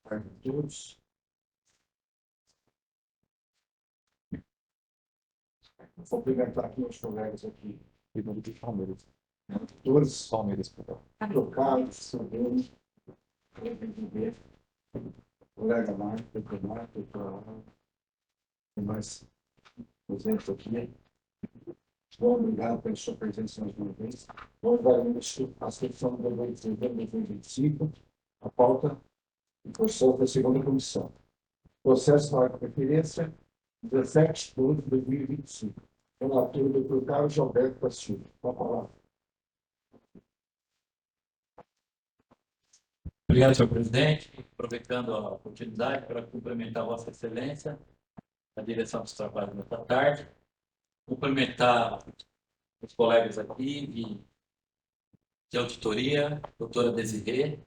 tarde a todos. Vou cumprimentar aqui os colegas aqui, cuidando do Palmeiras. Todos Palmeiras, advogados, senadores, colega Marco, doutor tem mais presente aqui. Bom, obrigado pela sua presença mais uma vez. Hoje daremos a sessão do 2025, a pauta e posição da segunda comissão. Processo de referência 17/12/2025. Relator do Dr. Carlos Alberto da Silva. Com a palavra. Obrigado, senhor presidente. Aproveitando a oportunidade para cumprimentar a Vossa Excelência, a direção dos trabalhos nesta tarde, cumprimentar os colegas aqui de auditoria, doutora Desirê,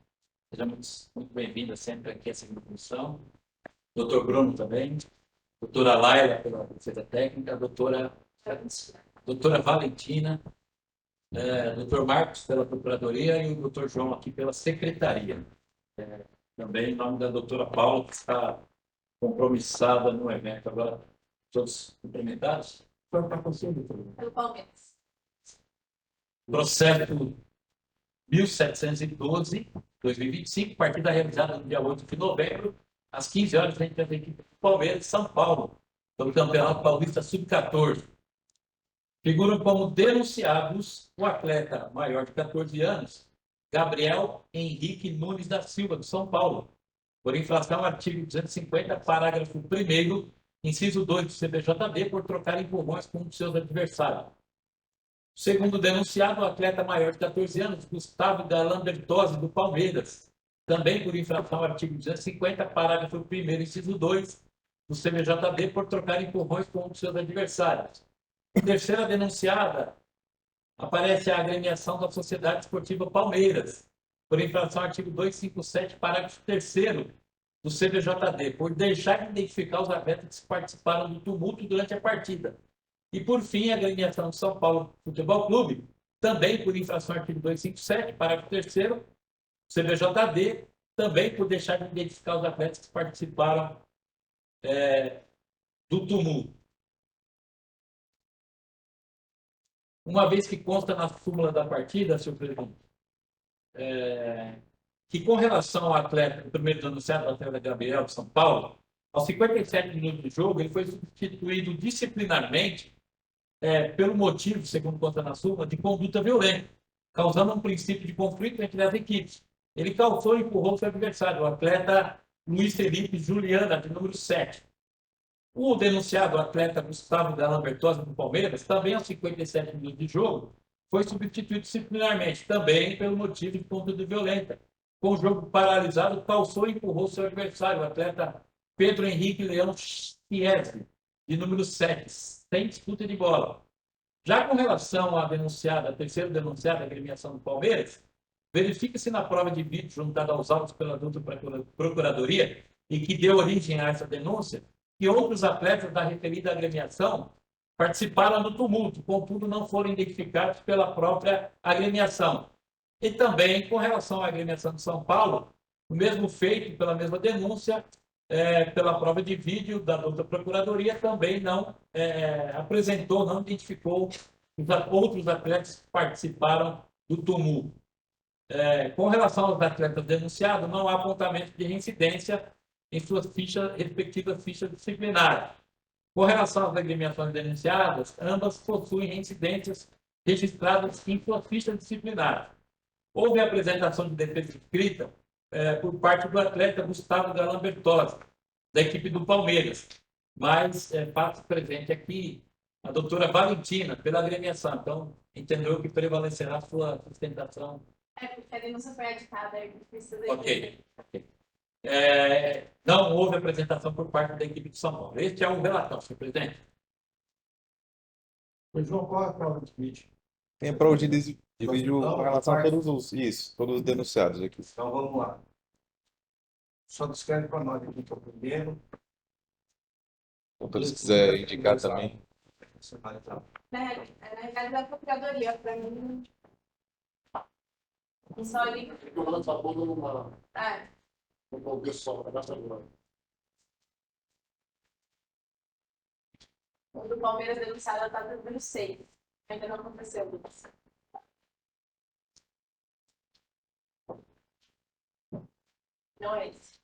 seja muito bem-vinda sempre aqui à segunda comissão, doutor Bruno também, doutora Laila pela defesa técnica, doutora Valentina, doutor Marcos pela procuradoria e o doutor João aqui pela secretaria. Também em nome da doutora Paula, que está compromissada no evento. Agora, todos cumprimentados? Pelo Palmeiras. Processo 1712/2025, partida realizada no dia 8 de novembro, às 15 horas, frente à equipe do Palmeiras de São Paulo, pelo Campeonato Paulista Sub-14. Figuram como denunciados o atleta maior de 14 anos, Gabriel Henrique Nunes da Silva, de São Paulo, por infração ao artigo 250, parágrafo 1º, inciso 2 do CBJD, por trocar empurrões com um de seus adversários. Segundo denunciado, o atleta maior de 14 anos, Gustavo Galan Bertozzi, do Palmeiras, também por infração ao artigo 250, parágrafo 1º, inciso 2 do CBJD, por trocar empurrões com um de seus adversários. Terceira denunciada, aparece a agremiação da Sociedade Esportiva Palmeiras, por infração ao artigo 257, parágrafo 3º do CBJD, por deixar de identificar os atletas que participaram do tumulto durante a partida. E, por fim, a agremiação de São Paulo Futebol Clube, também por infração ao artigo 257, parágrafo 3º do CBJD, também por deixar de identificar os atletas que participaram do tumulto. Uma vez que consta na súmula da partida, senhor presidente, que com relação ao atleta, o primeiro denunciado, o atleta Gabriel de São Paulo, aos 57 minutos de jogo, ele foi substituído disciplinarmente pelo motivo, segundo consta na súmula, de conduta violenta, causando um princípio de conflito entre as equipes. Ele calçou e empurrou seu adversário, o atleta Luiz Felipe Juliana, de número 7. O denunciado, o atleta Gustavo Galan Bertozzi, do Palmeiras, também aos 57 minutos de jogo, foi substituído disciplinarmente, também pelo motivo de conduta violenta. Com o jogo paralisado, calçou e empurrou seu adversário, o atleta Pedro Henrique Leão Chiesi, de número 7, sem disputa de bola. Já com relação à denunciada, a terceira denunciada, a agremiação do Palmeiras, verifica-se na prova de vídeo juntada aos autos pela dupla procuradoria e que deu origem a essa denúncia, que outros atletas da referida agremiação participaram do tumulto, contudo não foram identificados pela própria agremiação. E também, com relação à agremiação de São Paulo, o mesmo feito pela mesma denúncia, pela prova de vídeo da dupla procuradoria, também não apresentou, não identificou os outros atletas que participaram do tumulto. Com relação aos atletas denunciados, não há apontamento de reincidência em suas respectivas fichas disciplinares. Com relação às agremiações denunciadas, ambas possuem reincidências registradas em suas fichas disciplinares. Houve a apresentação de defesa escrita por parte do atleta Gustavo Galan Bertozzi, da equipe do Palmeiras, mas fato presente aqui a doutora Valentina, pela agremiação. Então, entendeu que prevalecerá a sua sustentação. Porque a denúncia foi aditada, precisa de... Ok. Não houve apresentação por parte da equipe de São Paulo. Este é o relatório, senhor presidente. Pois, João, qual é a prova de vídeo? Tem a prova de vídeo com relação a todos os denunciados aqui. Então, vamos lá. Só descreve para nós aqui que é o primeiro. Então, se quiser indicar também. Na realidade, da procuradoria, para mim. Só ali. O pessoal vai gastar agora. O do Palmeiras denunciado está no número 6. Ainda não aconteceu, Lucas. Não é esse.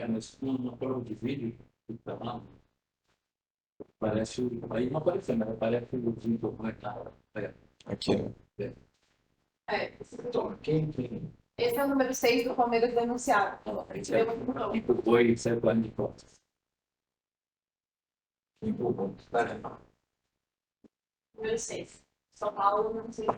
Mas uma prova de vídeo, que tá lá, parece. Aí não apareceu, mas parece o vídeo marcado. Aqui, né? Então, quem Esse é o número 6 do Palmeiras denunciado. empurrou e saiu para de costas? Empurrou. Número 6. São Paulo, não sei se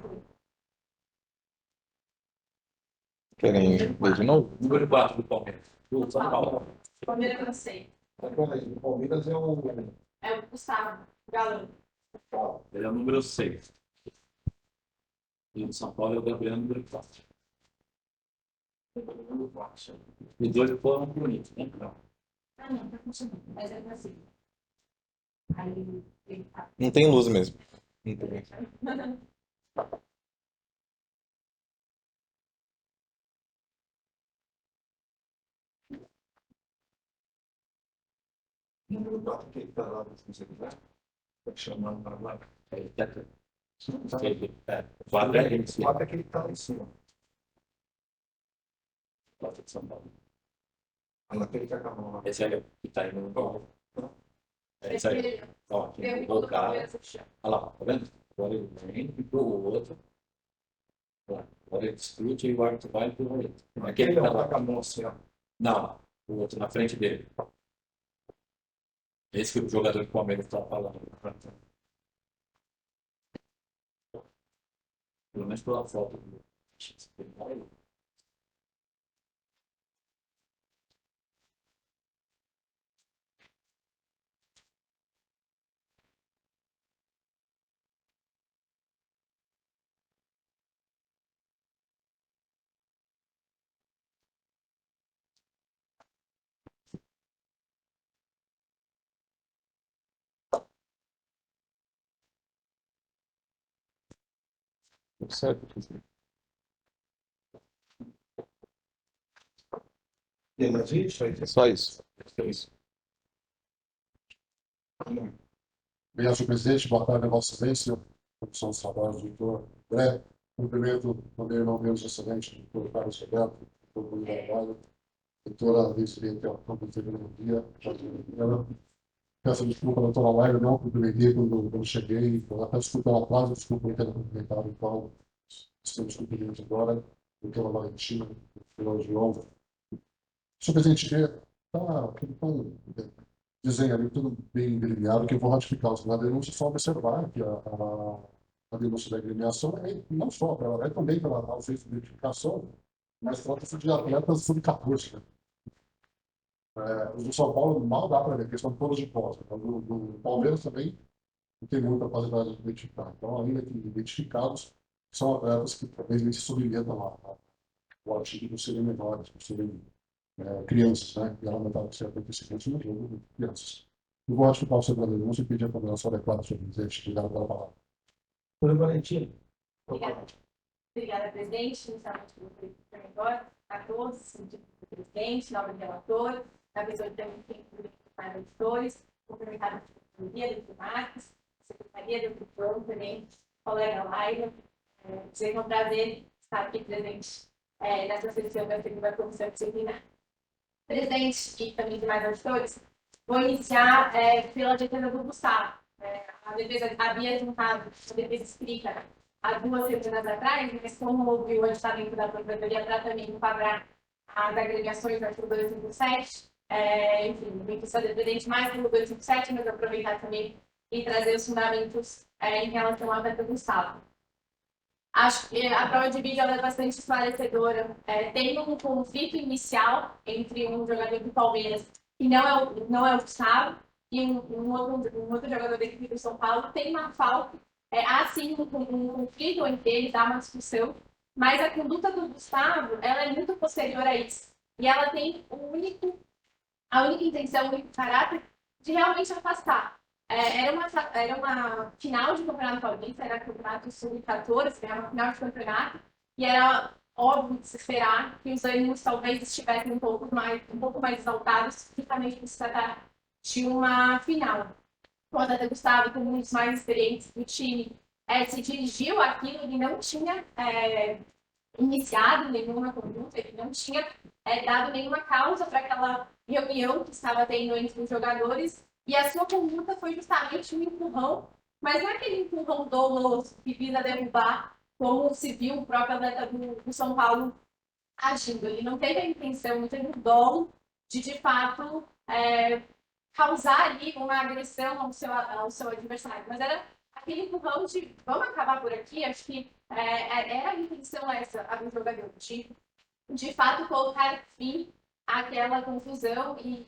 Querem ver de novo? Número 4 do Palmeiras. Do São Paulo. Palmeiras eu não sei. Peraí, o Palmeiras é o. É o Gustavo, Galão. Ele é o número 6. E o São Paulo é o Gabriel número 4. Os dois foram bonitos, né? Não. Ah, não, tá funcionando. Mas é assim. Aí ele tá. Não tem luz mesmo. Não tem. Número 4, que está lá, se você quiser. Tá chamando para lá. O 4 é esse. O 4 é aquele que está lá em cima. 4 de São Paulo. Aí aquele que acabou lá. Esse é o que está aí no Paulo. É isso aí. Ele Ó, aqui deu empurrou o o cara. Palmeiras no chão. Olha lá, tá vendo? Agora ele vem, empurrou o outro. Agora ele discute e o árbitro vai e empurra ele. Aquele Aquele que é tá o lá. que acabou assim, ó. Não, o outro na frente dele. Esse que o jogador do Palmeiras está falando. Pelo menos pela foto. Certo. Tem mais isso? Aí É só isso. Bem, senhor presidente, boa tarde, Vossa Excelência, Comissão de Trabalho, doutor André, cumprimento também não menos excelente, doutor Carlos Roberto, doutor Luiz Carvalho, doutora vice-presidente da Secretaria, peço desculpa, doutora Laila, não cumprimentei quando cheguei, até desculpa ela quase, desculpa não ter cumprimentado, então, estamos cumprimentos agora, doutora Valentina, doutor João. Senhor presidente, desenho ali tudo bem delineado, que eu vou ratificar na denúncia, só observar que a denúncia da agremiação é não só, ela é também pela ausência de identificação, mas trata-se de atletas sub-14. Né? Os do São Paulo mal dá para ver, questão de todos de posse. Então, do Palmeiras também não tem muita capacidade de identificar. Então, ainda que identificados, são atletas que talvez nem se submetam ao artigo por serem menores, por serem crianças, né? E ela aumentava de 75% no jogo de crianças. Eu vou ratificar o seu denúncia e pedir a condenação adequada, senhor presidente. Obrigado pela palavra. Doutora Valentina. Obrigada, presidente. Inicialmente, pelo agora, a todos, do presidente, nobre relator, a pessoa que também tem cumprimentar editores, cumprimentar a Secretaria, do Marcos, a Secretaria do Plano também, colega Laila, dizer que é um prazer estar aqui presente nessa sessão da segunda comissão disciplinar. Presidente e também demais auditores, vou iniciar pela defesa do Gustavo. A defesa havia juntado, a defesa explica, há 2 semanas atrás, mas como houve o aditamento da Procuradoria para também enquadrar as agremiações do artigo 257, enfim, não me precisa presidente mais pelo 257, mas aproveitar também e trazer os fundamentos em relação à defesa do Gustavo. Acho que a prova de vídeo ela é bastante esclarecedora. Tem um conflito inicial entre um jogador do Palmeiras, que não é o Gustavo, e um outro jogador da equipe do São Paulo. Tem uma falta há sim um conflito entre eles, há uma discussão, mas a conduta do Gustavo, ela é muito posterior a isso. E ela tem a única intenção, o único caráter de realmente afastar. Era uma final de campeonato paulista, era campeonato sub-14, era uma final de campeonato, e era óbvio de se esperar que os ânimos talvez estivessem um pouco mais exaltados, justamente por se tratar de uma final. O atleta Gustavo, como um dos mais experientes do time, se dirigiu àquilo, ele não tinha iniciado nenhuma conduta, ele não tinha dado nenhuma causa para aquela reunião que estava tendo entre os jogadores, e a sua conduta foi justamente um empurrão, mas não é aquele empurrão doloso que visa derrubar, como se viu o próprio atleta do São Paulo agindo. Ele não teve a intenção, não teve o dolo de fato, causar ali uma agressão ao seu adversário, mas era aquele empurrão de vamos acabar por aqui. Acho que era a intenção essa do jogador, de fato colocar fim àquela confusão e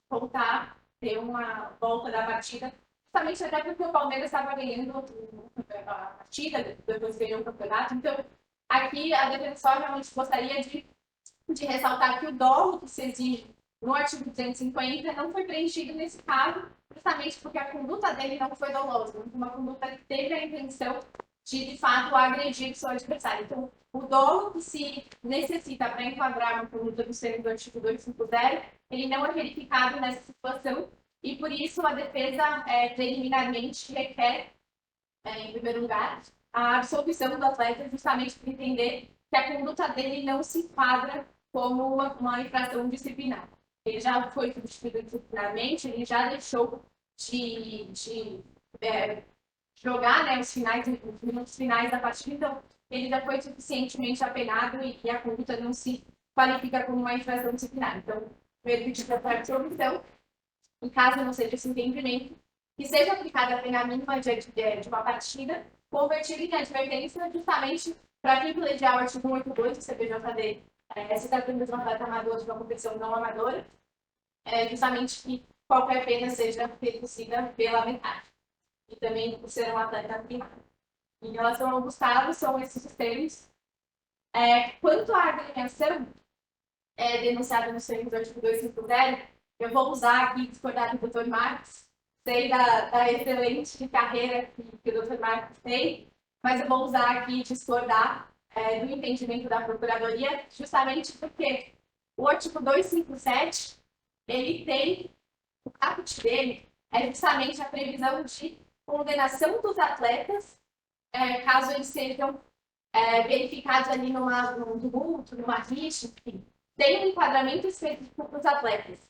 voltar a ter uma volta da partida, justamente até porque o Palmeiras estava ganhando a partida, depois ganhou o campeonato. Então, aqui a defensora realmente gostaria de ressaltar que o dolo que se exige no artigo 250 não foi preenchido nesse caso, justamente porque a conduta dele não foi dolosa, não foi uma conduta que teve a intenção de fato, agredir o seu adversário. Então, o dolo que se necessita para enquadrar uma conduta do termos do artigo 250, ele não é verificado nessa situação, e por isso a defesa preliminarmente requer, em primeiro lugar, a absolvição do atleta, justamente por entender que a conduta dele não se enquadra como uma infração disciplinar. Ele já foi substituído disciplinarmente, ele já deixou de jogar, né, os minutos finais da partida, então ele já foi suficientemente apenado e a conduta não se qualifica como uma infração disciplinar. Então, foi pedido para a absolvição, em caso não seja esse entendimento, que seja aplicada a pena mínima de uma partida, convertida em advertência justamente para privilegiar o artigo 182 do CPJD, se tratando de um atleta amador de uma competição não amadora, justamente que qualquer pena seja reduzida pela metade. E também por ser um atleta primário. Em relação ao Gustavo, são esses os termos. Quanto à agremiação denunciada no termos do artigo 250, eu vou usar aqui, discordar do Dr. Marcos, sei da excelente carreira que o Dr. Marcos tem, mas eu vou usar aqui discordar do entendimento da Procuradoria, justamente porque o artigo 257, ele tem, o caput dele é justamente a previsão de condenação dos atletas, caso eles sejam verificados ali num tumulto, numa rixa, enfim. Tem um enquadramento específico para os atletas.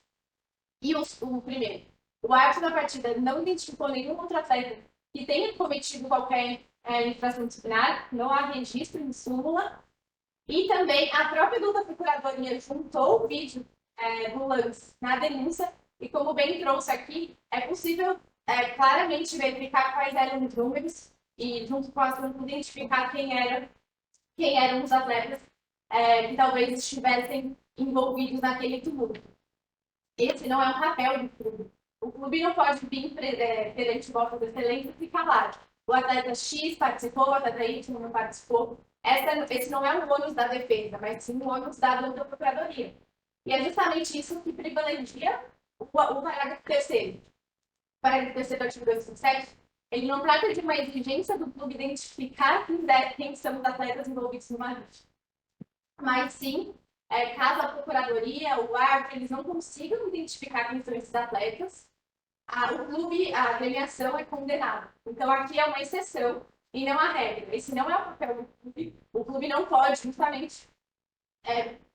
E o primeiro, o árbitro da partida não identificou nenhum outro atleta que tenha cometido qualquer infração disciplinar, não há registro em súmula, e também a própria da Procuradoria juntou o vídeo do lance na denúncia, e como bem trouxe aqui, é possível claramente verificar quais eram os números e, junto com a assunto, identificar quem eram os atletas que talvez estivessem envolvidos naquele tumulto. Esse não é um papel do clube. O clube não pode vir perante votos excelentes e falar: o atleta X participou, o atleta Y não participou. Esse não é um ônus da defesa, mas sim um ônus da Procuradoria. E é justamente isso que privilegia o parágrafo 3º. O parágrafo 3º do artigo 257, ele não trata de uma exigência do clube identificar quem são os atletas envolvidos numa rixa. Mas sim, caso a Procuradoria, o árbitro, eles não consigam identificar quem são esses atletas, o clube, a agremiação é condenada. Então, aqui é uma exceção e não a regra. Esse não é o papel do clube. O clube não pode, justamente,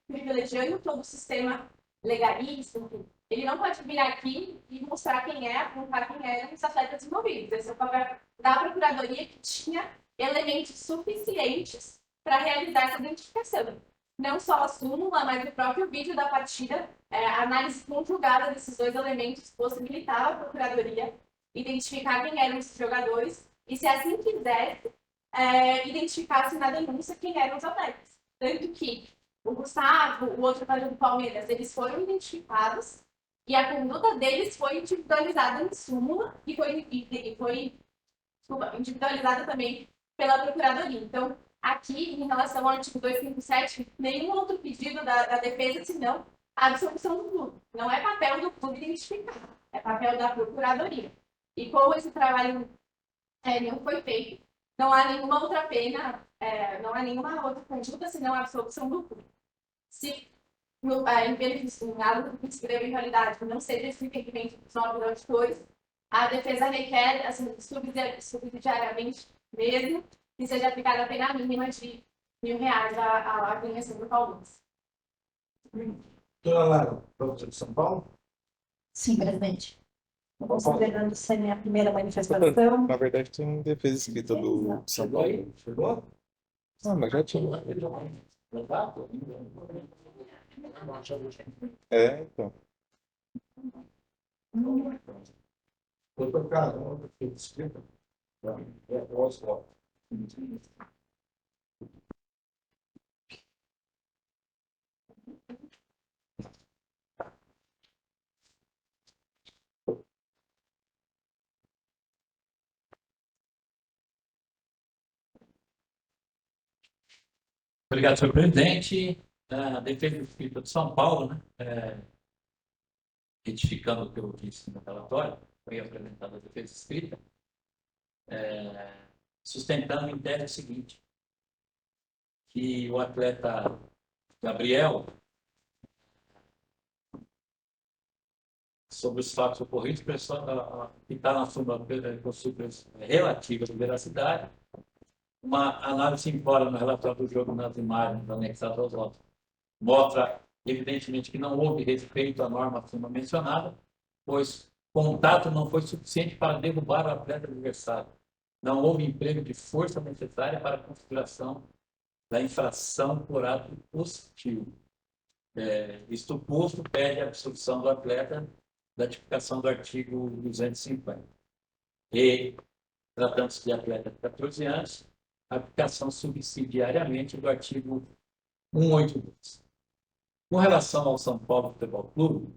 privilegiando todo o sistema legalista, enfim, ele não pode vir aqui e mostrar apontar quem eram os atletas envolvidos. Esse é o papel da Procuradoria, que tinha elementos suficientes para realizar essa identificação. Não só a súmula, mas o próprio vídeo da partida, a análise conjugada desses dois elementos possibilitava a Procuradoria identificar quem eram esses jogadores e, se assim quisesse, identificasse na denúncia quem eram os atletas. Tanto que o Gustavo, o outro atleta do Palmeiras, eles foram identificados e a conduta deles foi individualizada em súmula e foi desculpa, individualizada também pela Procuradoria. Então, aqui, em relação ao artigo 257, nenhum outro pedido da defesa, senão a absolvição do clube. Não é papel do clube identificar, é papel da Procuradoria. E como esse trabalho não foi feito, não há nenhuma outra pena, não há nenhuma outra conduta, senão a absolvição do clube. Se em benefício em algo que se deve em realidade não seja esse entendimento dos novos auditores, a defesa requer, assim, subsidiariamente mesmo, que seja aplicada a pena mínima de R$ 1.000 à agremiação do Palmeiras. Doutora Lara, professora de São Paulo? Sim, presidente. Considerando ser minha primeira manifestação. Na verdade, tem defesa escrita do São Chegou Paulo. aí? Chegou? Ah, mas já tinha. Legal? É, então. Doutor Carlos, escrita. Oswald. Obrigado, senhor presidente. A defesa escrita de São Paulo, né? Retificando o que eu disse no relatório, foi apresentada a defesa escrita, sustentando em tese o seguinte, que o atleta Gabriel, sobre os fatos ocorridos, que está na súmula relativa de veracidade, uma análise simbólica no relatório do jogo nas imagens anexadas aos autos mostra, evidentemente, que não houve respeito à norma acima mencionada, pois contato não foi suficiente para derrubar o atleta adversário. Não houve emprego de força necessária para a configuração da infração por ato hostil. Isto posto, pede a absolvição do atleta da tipificação do artigo 250. E, tratando-se de atleta de 14 anos, a aplicação subsidiariamente do artigo 182. Com relação ao São Paulo Futebol Clube,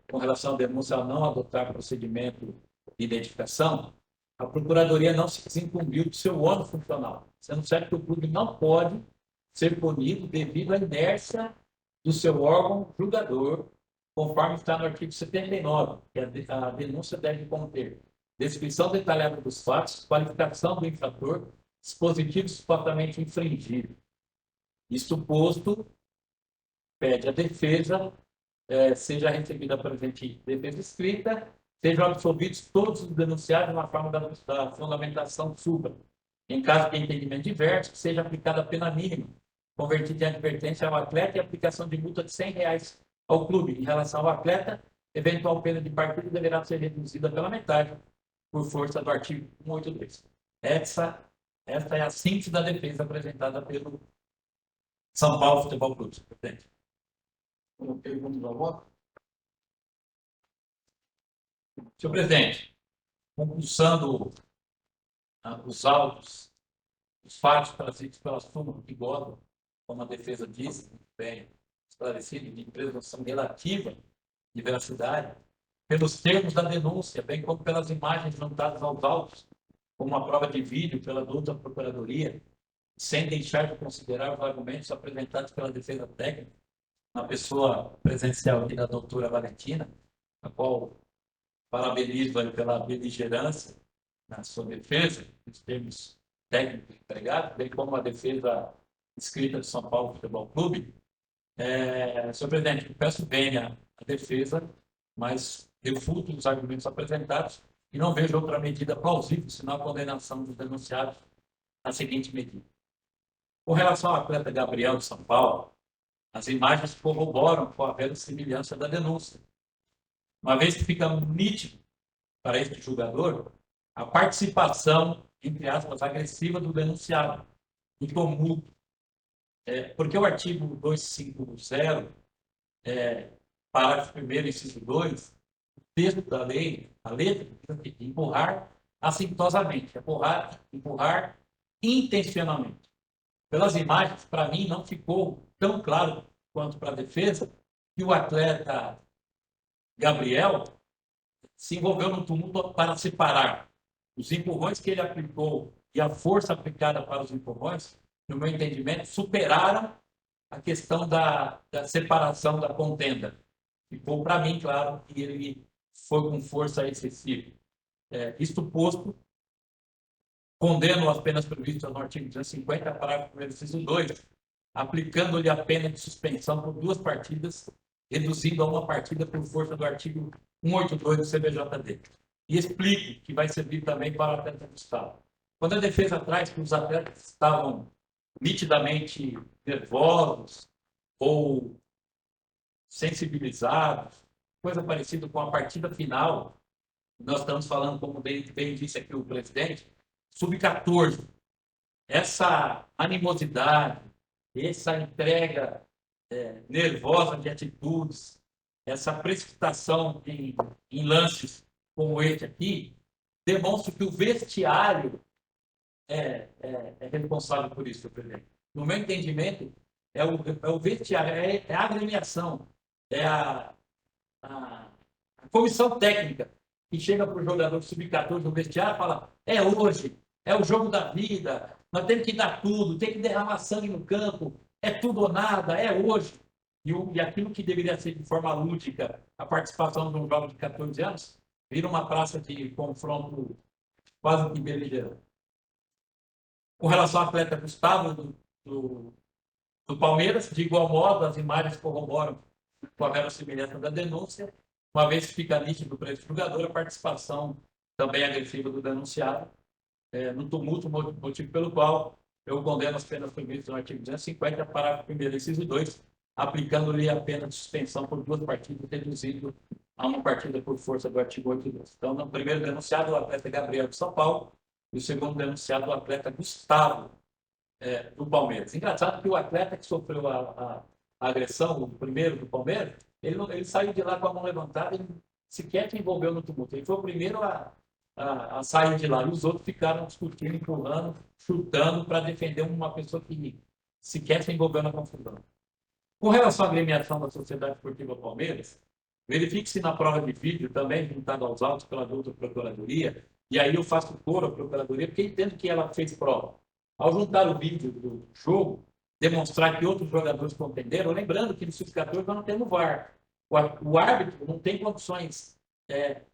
com relação à denúncia ao não adotar procedimento de identificação, a Procuradoria não se desincumbiu do seu ônus funcional, sendo certo que o clube não pode ser punido devido à inércia do seu órgão julgador, conforme está no artigo 79, que a denúncia deve conter descrição detalhada dos fatos, qualificação do infrator, dispositivos supostamente infringidos. Isto posto, pede a defesa, seja recebida a presente defesa escrita, sejam absolvidos todos os denunciados na forma da fundamentação supra. Em caso de entendimento diverso, seja aplicada a pena mínima, convertida em advertência ao atleta e aplicação de multa de R$ 100 ao clube. Em relação ao atleta, eventual pena de partido deverá ser reduzida pela metade, por força do artigo 182. Essa é a síntese da defesa apresentada pelo São Paulo Futebol Clube, presidente. Uma pergunta da voto? Senhor presidente, compulsando os autos, os fatos trazidos pela súmula que gozam, como a defesa disse, bem esclarecido, de presunção relativa de veracidade, pelos termos da denúncia, bem como pelas imagens juntadas aos autos, como a prova de vídeo pela douta Procuradoria, sem deixar de considerar os argumentos apresentados pela defesa técnica, na pessoa presencial aqui da doutora Valentina, a qual parabenizo pela beligerância na sua defesa, nos termos técnicos empregados, bem como a defesa escrita de São Paulo Futebol Clube. Senhor presidente, eu peço bem a defesa, mas refuto os argumentos apresentados e não vejo outra medida plausível, senão a condenação dos denunciados na seguinte medida. Com relação ao atleta Gabriel de São Paulo, as imagens corroboram com a verossimilhança da denúncia, uma vez que fica nítido para este julgador a participação, entre aspas, agressiva do denunciado, do tumulto. Porque o artigo 250, parágrafo 1º, inciso 2, o texto da lei, a letra, empurrar assintosamente, empurrar intencionalmente. Pelas imagens, para mim, não ficou tão claro quanto para a defesa que o atleta Gabriel se envolveu no tumulto para separar Os empurrões que ele aplicou e a força aplicada para os empurrões, no meu entendimento, superaram a questão da separação da contenda. Ficou para mim claro que ele foi com força excessiva. Isto posto, condeno as penas previstas no artigo 250, parágrafo 1º, inciso 2, aplicando-lhe a pena de suspensão por 2 partidas, reduzindo a 1 partida por força do artigo 182 do CBJD. E explico que vai servir também para o atleta Gustavo. Quando a defesa traz que os atletas estavam nitidamente nervosos ou sensibilizados, coisa parecida com a partida final, nós estamos falando, como bem disse aqui o presidente, sub-14. Essa animosidade, essa entrega nervosa de atitudes, essa precipitação em lances como esse aqui, demonstra que o vestiário é responsável por isso, presidente. No meu entendimento, é o vestiário, é a agremiação, é a comissão técnica que chega para o jogador sub-14 no vestiário e fala: é hoje, é o jogo da vida, nós temos que dar tudo, tem que derramar sangue no campo, é tudo ou nada, é hoje. E aquilo que deveria ser de forma lúdica, a participação de um jovem de 14 anos, vira uma praça de confronto quase que beligerante. Com relação ao atleta Gustavo, do Palmeiras, de igual modo, as imagens corroboram com a verossimilhança da denúncia, uma vez que fica nítido para esse jogador a participação também agressiva do denunciado no tumulto, motivo pelo qual eu condeno as penas previstas no artigo 250, parágrafo 1º, inciso 2, aplicando-lhe a pena de suspensão por 2 partidas, reduzindo a 1 partida por força do artigo 82. Então, no primeiro denunciado, o atleta Gabriel de São Paulo, e o segundo denunciado, o atleta Gustavo, do Palmeiras. Engraçado que o atleta que sofreu a agressão, o primeiro do Palmeiras, ele saiu de lá com a mão levantada e sequer se envolveu no tumulto. Ele foi o primeiro a sair de lá. E os outros ficaram discutindo, empurrando, chutando para defender uma pessoa que sequer se envolveu na confusão. Com relação à agremiação da Sociedade Esportiva Palmeiras, verifique-se na prova de vídeo, também juntado aos autos pela doutora Procuradoria, e aí eu faço coro à Procuradoria, porque entendo que ela fez prova. Ao juntar o vídeo do jogo, demonstrar que outros jogadores contenderam, lembrando que no sub-14 nós não temos VAR. O árbitro não tem condições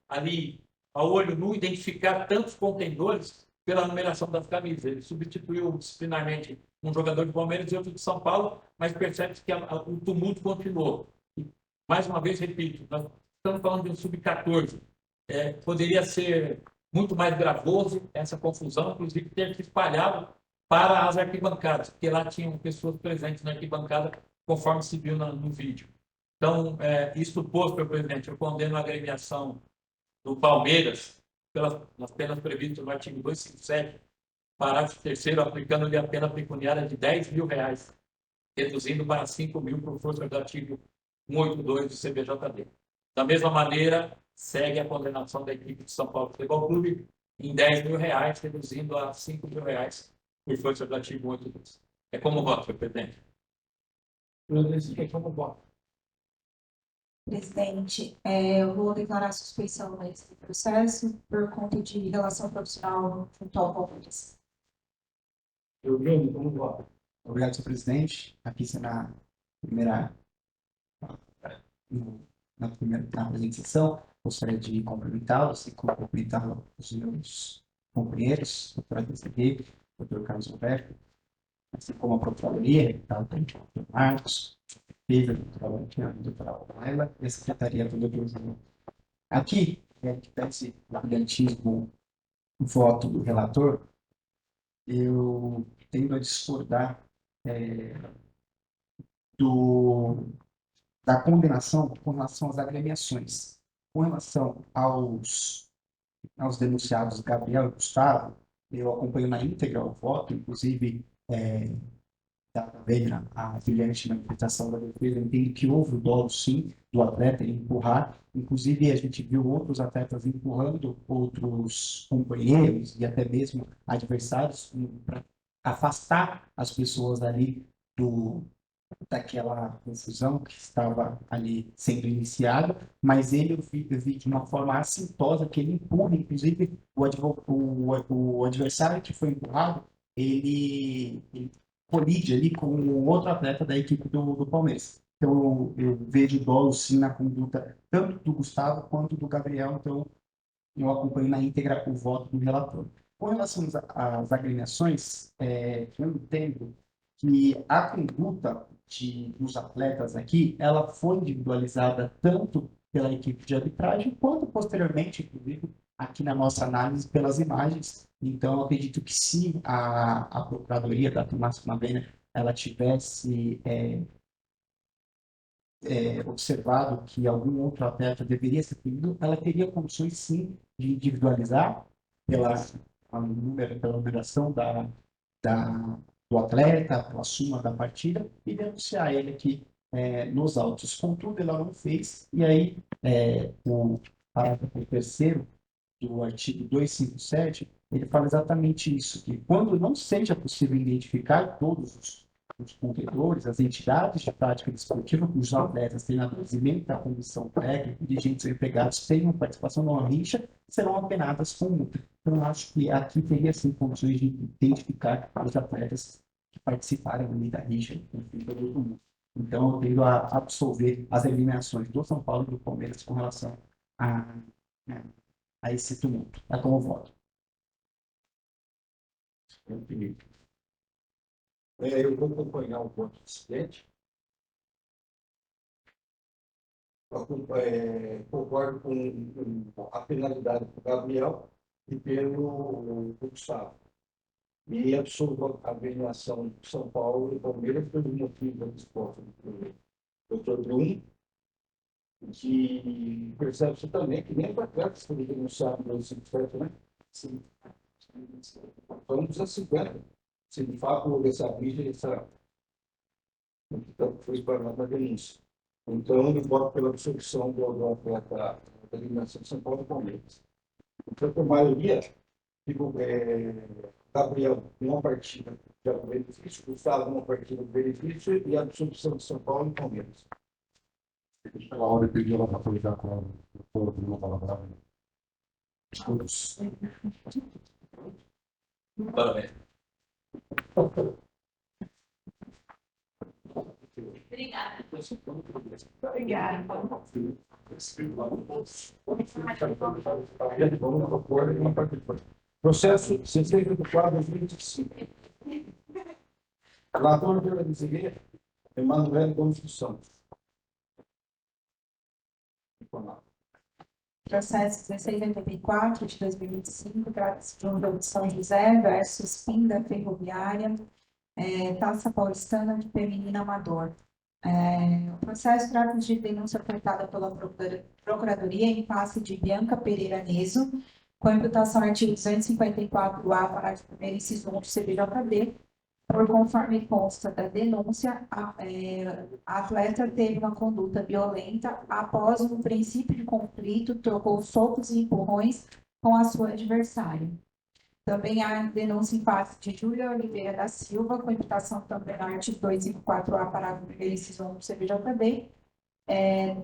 ali, ao olho nu, identificar tantos contendores pela numeração das camisas. Ele substituiu disciplinarmente um jogador de Palmeiras e outro de São Paulo, mas percebe-se que o tumulto continuou. E, mais uma vez, repito, nós estamos falando de um sub-14. Poderia ser muito mais gravoso essa confusão, inclusive ter se espalhado para as arquibancadas, porque lá tinham pessoas presentes na arquibancada, conforme se viu no vídeo. Então, isso posto, meu presidente, eu condeno a agremiação do Palmeiras pelas penas previstas no artigo 257, parágrafo 3º, aplicando-lhe a pena pecuniária de R$10 mil, reduzindo para 5 mil por força do artigo 182 do CBJD. Da mesma maneira, segue a condenação da equipe de São Paulo Futebol Clube em R$10 mil, reduzindo a R$5 mil por força do artigo 182. É como voto, senhor presidente. É como voto. Presidente, eu vou declarar suspeição nesse processo por conta de relação profissional junto ao Palmeiras. Eugênio, como voto. Obrigado, senhor presidente. Aqui na primeira na apresentação, gostaria de cumprimentá-los e cumprimentar os meus companheiros, doutor Adesir, doutor Carlos Roberto, assim como a Procuradoria, doutor Marcos, Pedro, doutora Laila e a Secretaria do doutor João. Aqui, que pede o brilhantismo o voto do relator, eu tendo a discordar da condenação com relação às agremiações. Com relação aos denunciados Gabriel e Gustavo, eu acompanho na íntegra o voto, inclusive também a brilhante manifestação da defesa, eu entendo que houve o dolo, sim, do atleta em empurrar, inclusive a gente viu outros atletas empurrando outros companheiros e até mesmo adversários para afastar as pessoas ali daquela confusão que estava ali sendo iniciada, mas eu vi de uma forma assintosa que ele empurra, inclusive o adversário que foi empurrado, ele colide ali com um outro atleta da equipe do Palmeiras. Então eu vejo dolo sim na conduta tanto do Gustavo quanto do Gabriel, então eu acompanho na íntegra o voto do relator. Com relação às agremiações, eu entendo que a conduta dos atletas aqui, ela foi individualizada tanto pela equipe de arbitragem, quanto posteriormente, inclusive, aqui na nossa análise pelas imagens. Então, eu acredito que se a Procuradoria da Tomás Mabena, ela tivesse observado que algum outro atleta deveria ser punido, ela teria condições sim de individualizar pela numeração do atleta, pela suma da partida e denunciar ele aqui nos autos. Contudo, ela não fez, e aí o parágrafo terceiro do artigo 257, ele fala exatamente isso, que quando não seja possível identificar todos os competidores, as entidades de prática desportiva, cujos atletas, treinadores e membros da comissão técnica, dirigentes ou empregados tenham participação numa rixa, serão apenadas com multa. Então, eu acho que aqui teria, sim, condições de identificar os atletas que participaram ali da rixa, enfim, do outro mundo. Então, eu tendo a absolver as eliminações do São Paulo e do Palmeiras com relação a, a esse tumulto. É como voto. Eu vou acompanhar o voto do presidente. Concordo com a penalidade do Gabriel e pelo Gustavo. E absolvo a agremiação de São Paulo e Palmeiras pelo motivo da disputa do Dr. Bruno, que percebe-se também que nem para atletas que denunciaram no 50, né? Sim. Vamos a 50. Se de fato houve essa briga, então, foi explanado na denúncia. Então, eu voto pela absolvição do atleta da eliminação de São Paulo e Palmeiras. Portanto, a maioria, Gabriel, uma partida de benefício, Gustavo, uma partida de benefício e a absolvição de São Paulo e Palmeiras. Pela hora eu pedi ela para apoiar com o doutor Bruno Palavra. Todos. Parabéns. Obrigada. Processo 64/2025. Relator pela Desigueira, Emanuel Gomes dos Santos. Processo 1684 de 2025, trata-se de um jogo de São José versus Pinda Ferroviária, Taça Paulistana de Feminino Amador. O processo trata de denúncia apresentada pela Procuradoria em face de Bianca Pereira Neso, com imputação artigo 254-A, parágrafo 1º, inciso 1 do CBJD, por conforme consta da denúncia, a atleta teve uma conduta violenta após um princípio de conflito, trocou socos e empurrões com a sua adversária. Também há denúncia em face de Júlia Oliveira da Silva, com imputação também no artigo 254-A, parágrafo 1º, inciso 1 do CBJD,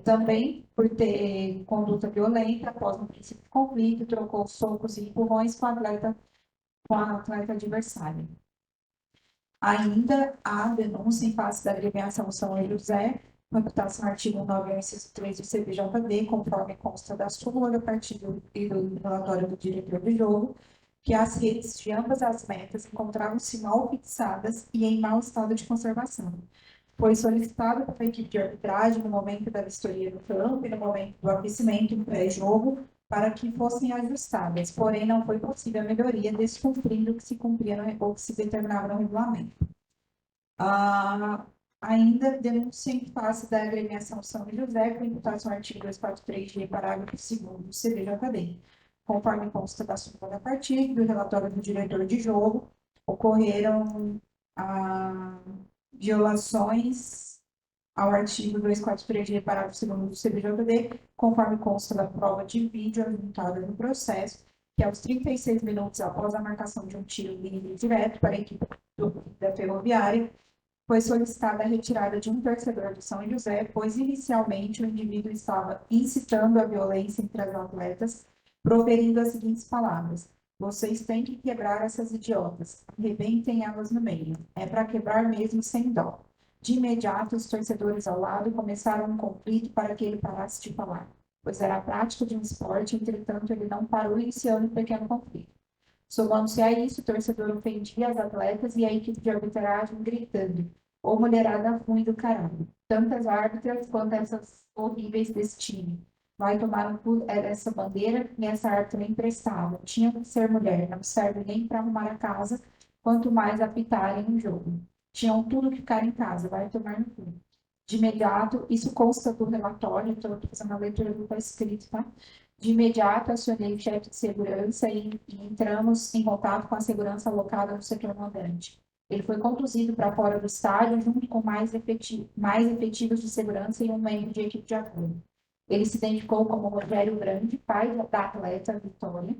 também por ter conduta violenta após um princípio de conflito, trocou socos e empurrões com a atleta adversária. Ainda há denúncia em face da agremiação São José, com imputação no artigo 9, inciso 3 do CBJD, conforme consta da súmula do partido e do relatório do diretor de jogo, que as redes de ambas as metas encontravam-se mal fixadas e em mau estado de conservação. Foi solicitado pela equipe de arbitragem no momento da vistoria do campo e no momento do aquecimento no pré-jogo para que fossem ajustadas, porém não foi possível a melhoria, descumprindo o que se cumpria ou que se determinava no regulamento. Ainda denúncia em face da agremiação São José, com imputação no artigo 243, parágrafo 2º do CBJD. Conforme consta da súmula da partida e do relatório do diretor de jogo, ocorreram violações ao artigo 243, parágrafo 2º do CBJD, conforme consta da prova de vídeo adjuntada no processo, que aos 36 minutos após a marcação de um tiro livre direto para a equipe da Ferroviária, Foi solicitada a retirada de um torcedor do São José, pois inicialmente o indivíduo estava incitando a violência entre as atletas, proferindo as seguintes palavras: vocês têm que quebrar essas idiotas, arrebentem elas no meio. É para quebrar mesmo sem dó. De imediato, os torcedores ao lado começaram um conflito para que ele parasse de falar, pois era a prática de um esporte, entretanto ele não parou iniciando um pequeno conflito. Somando-se a isso, o torcedor ofendia as atletas e a equipe de arbitragem gritando: ô mulherada ruim do caralho. Tantas árbitras quanto essas horríveis desse time. Vai tomar no cu essa bandeira e essa árbitra nem prestava. Tinha que ser mulher, não serve nem para arrumar a casa, quanto mais apitarem um jogo. Tinham tudo que ficar em casa, vai tomar no cu. De imediato, isso consta do relatório, então eu estou fazendo a leitura do que está escrito, tá? De imediato, acionei o chefe de segurança e entramos em contato com a segurança alocada no setor mandante. Ele foi conduzido para fora do estádio junto com mais efetivos de segurança e um membro de equipe de apoio. Ele se identificou como Rogério Grande, pai da atleta Vitória,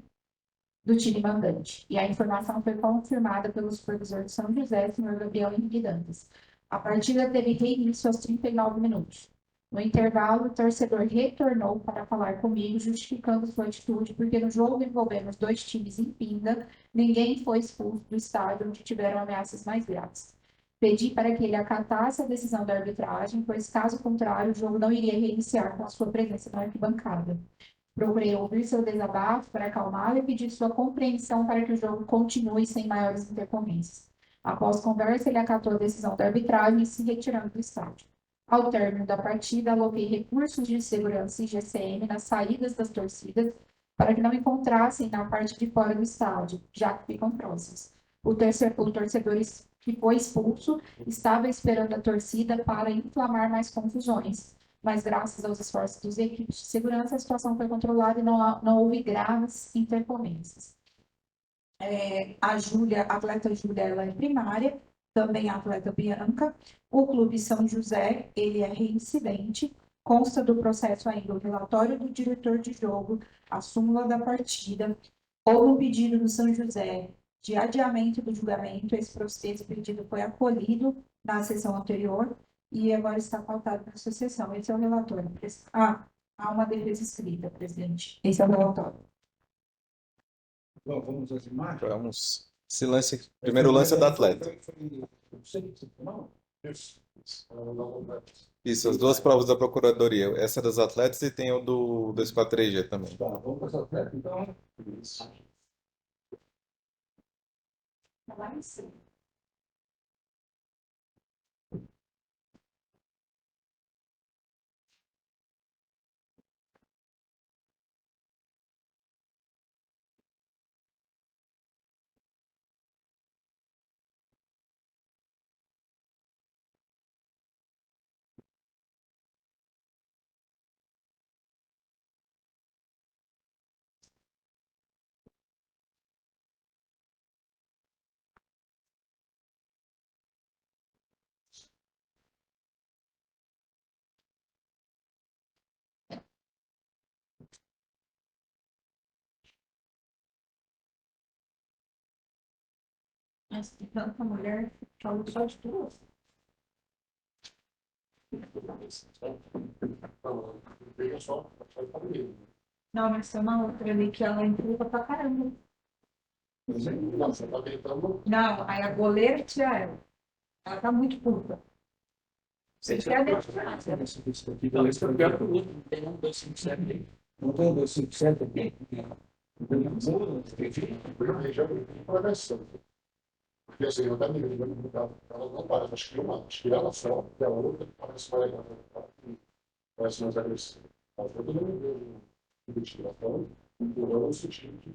do time mandante. E a informação foi confirmada pelo supervisor de São José, senhor Gabriel Henrique Dantas. A partida teve reinício aos 39 minutos. No intervalo, o torcedor retornou para falar comigo, justificando sua atitude, porque no jogo envolvendo os dois times em Pinda, ninguém foi expulso do estádio onde tiveram ameaças mais graves. Pedi para que ele acatasse a decisão da arbitragem, pois, caso contrário, o jogo não iria reiniciar com a sua presença na arquibancada. Procurei ouvir seu desabafo para acalmá-lo e pedir sua compreensão para que o jogo continue sem maiores intercorrências. Após conversa, ele acatou a decisão da arbitragem e se retirando do estádio. Ao término da partida, aloquei recursos de segurança e GCM nas saídas das torcidas para que não encontrassem na parte de fora do estádio, já que ficam próximos. O torcedor que foi expulso estava esperando a torcida para inflamar mais confusões, mas graças aos esforços dos equipes de segurança, a situação foi controlada e não houve graves intercorrências. A atleta Júlia, ela é primária, também a atleta Bianca. O Clube São José, ele é reincidente, consta do processo ainda o relatório do diretor de jogo, a súmula da partida. Houve um pedido do São José de adiamento do julgamento, esse pedido foi acolhido na sessão anterior e agora está pautado na sua sessão. Esse é o relatório. Há uma defesa escrita, presidente. Esse é o relatório. Bom, vamos às imagens. Vamos. Esse lance, primeiro lance é da atleta. Isso, as duas provas da Procuradoria. Essa é das atletas e tem o do 243G também. Tá, vamos para as atletas, então. Isso. Lá em cima. Mas tem tanta mulher falando só de duas. Não, mas tem uma outra ali que ela empurra pra caramba. Não, você está tentando. Não, aí a goleira tira ela. Ela tá muito puta. Você quer deixar? Então, esse é o pior que o outro. Tem um 257 aí. Não tem 257 aqui? Porque assim, eu também ela não parece, acho que ela só, e a outra parece mais parece mais agressiva. Ela foi todo mundo investigação, empurrando o sentido de.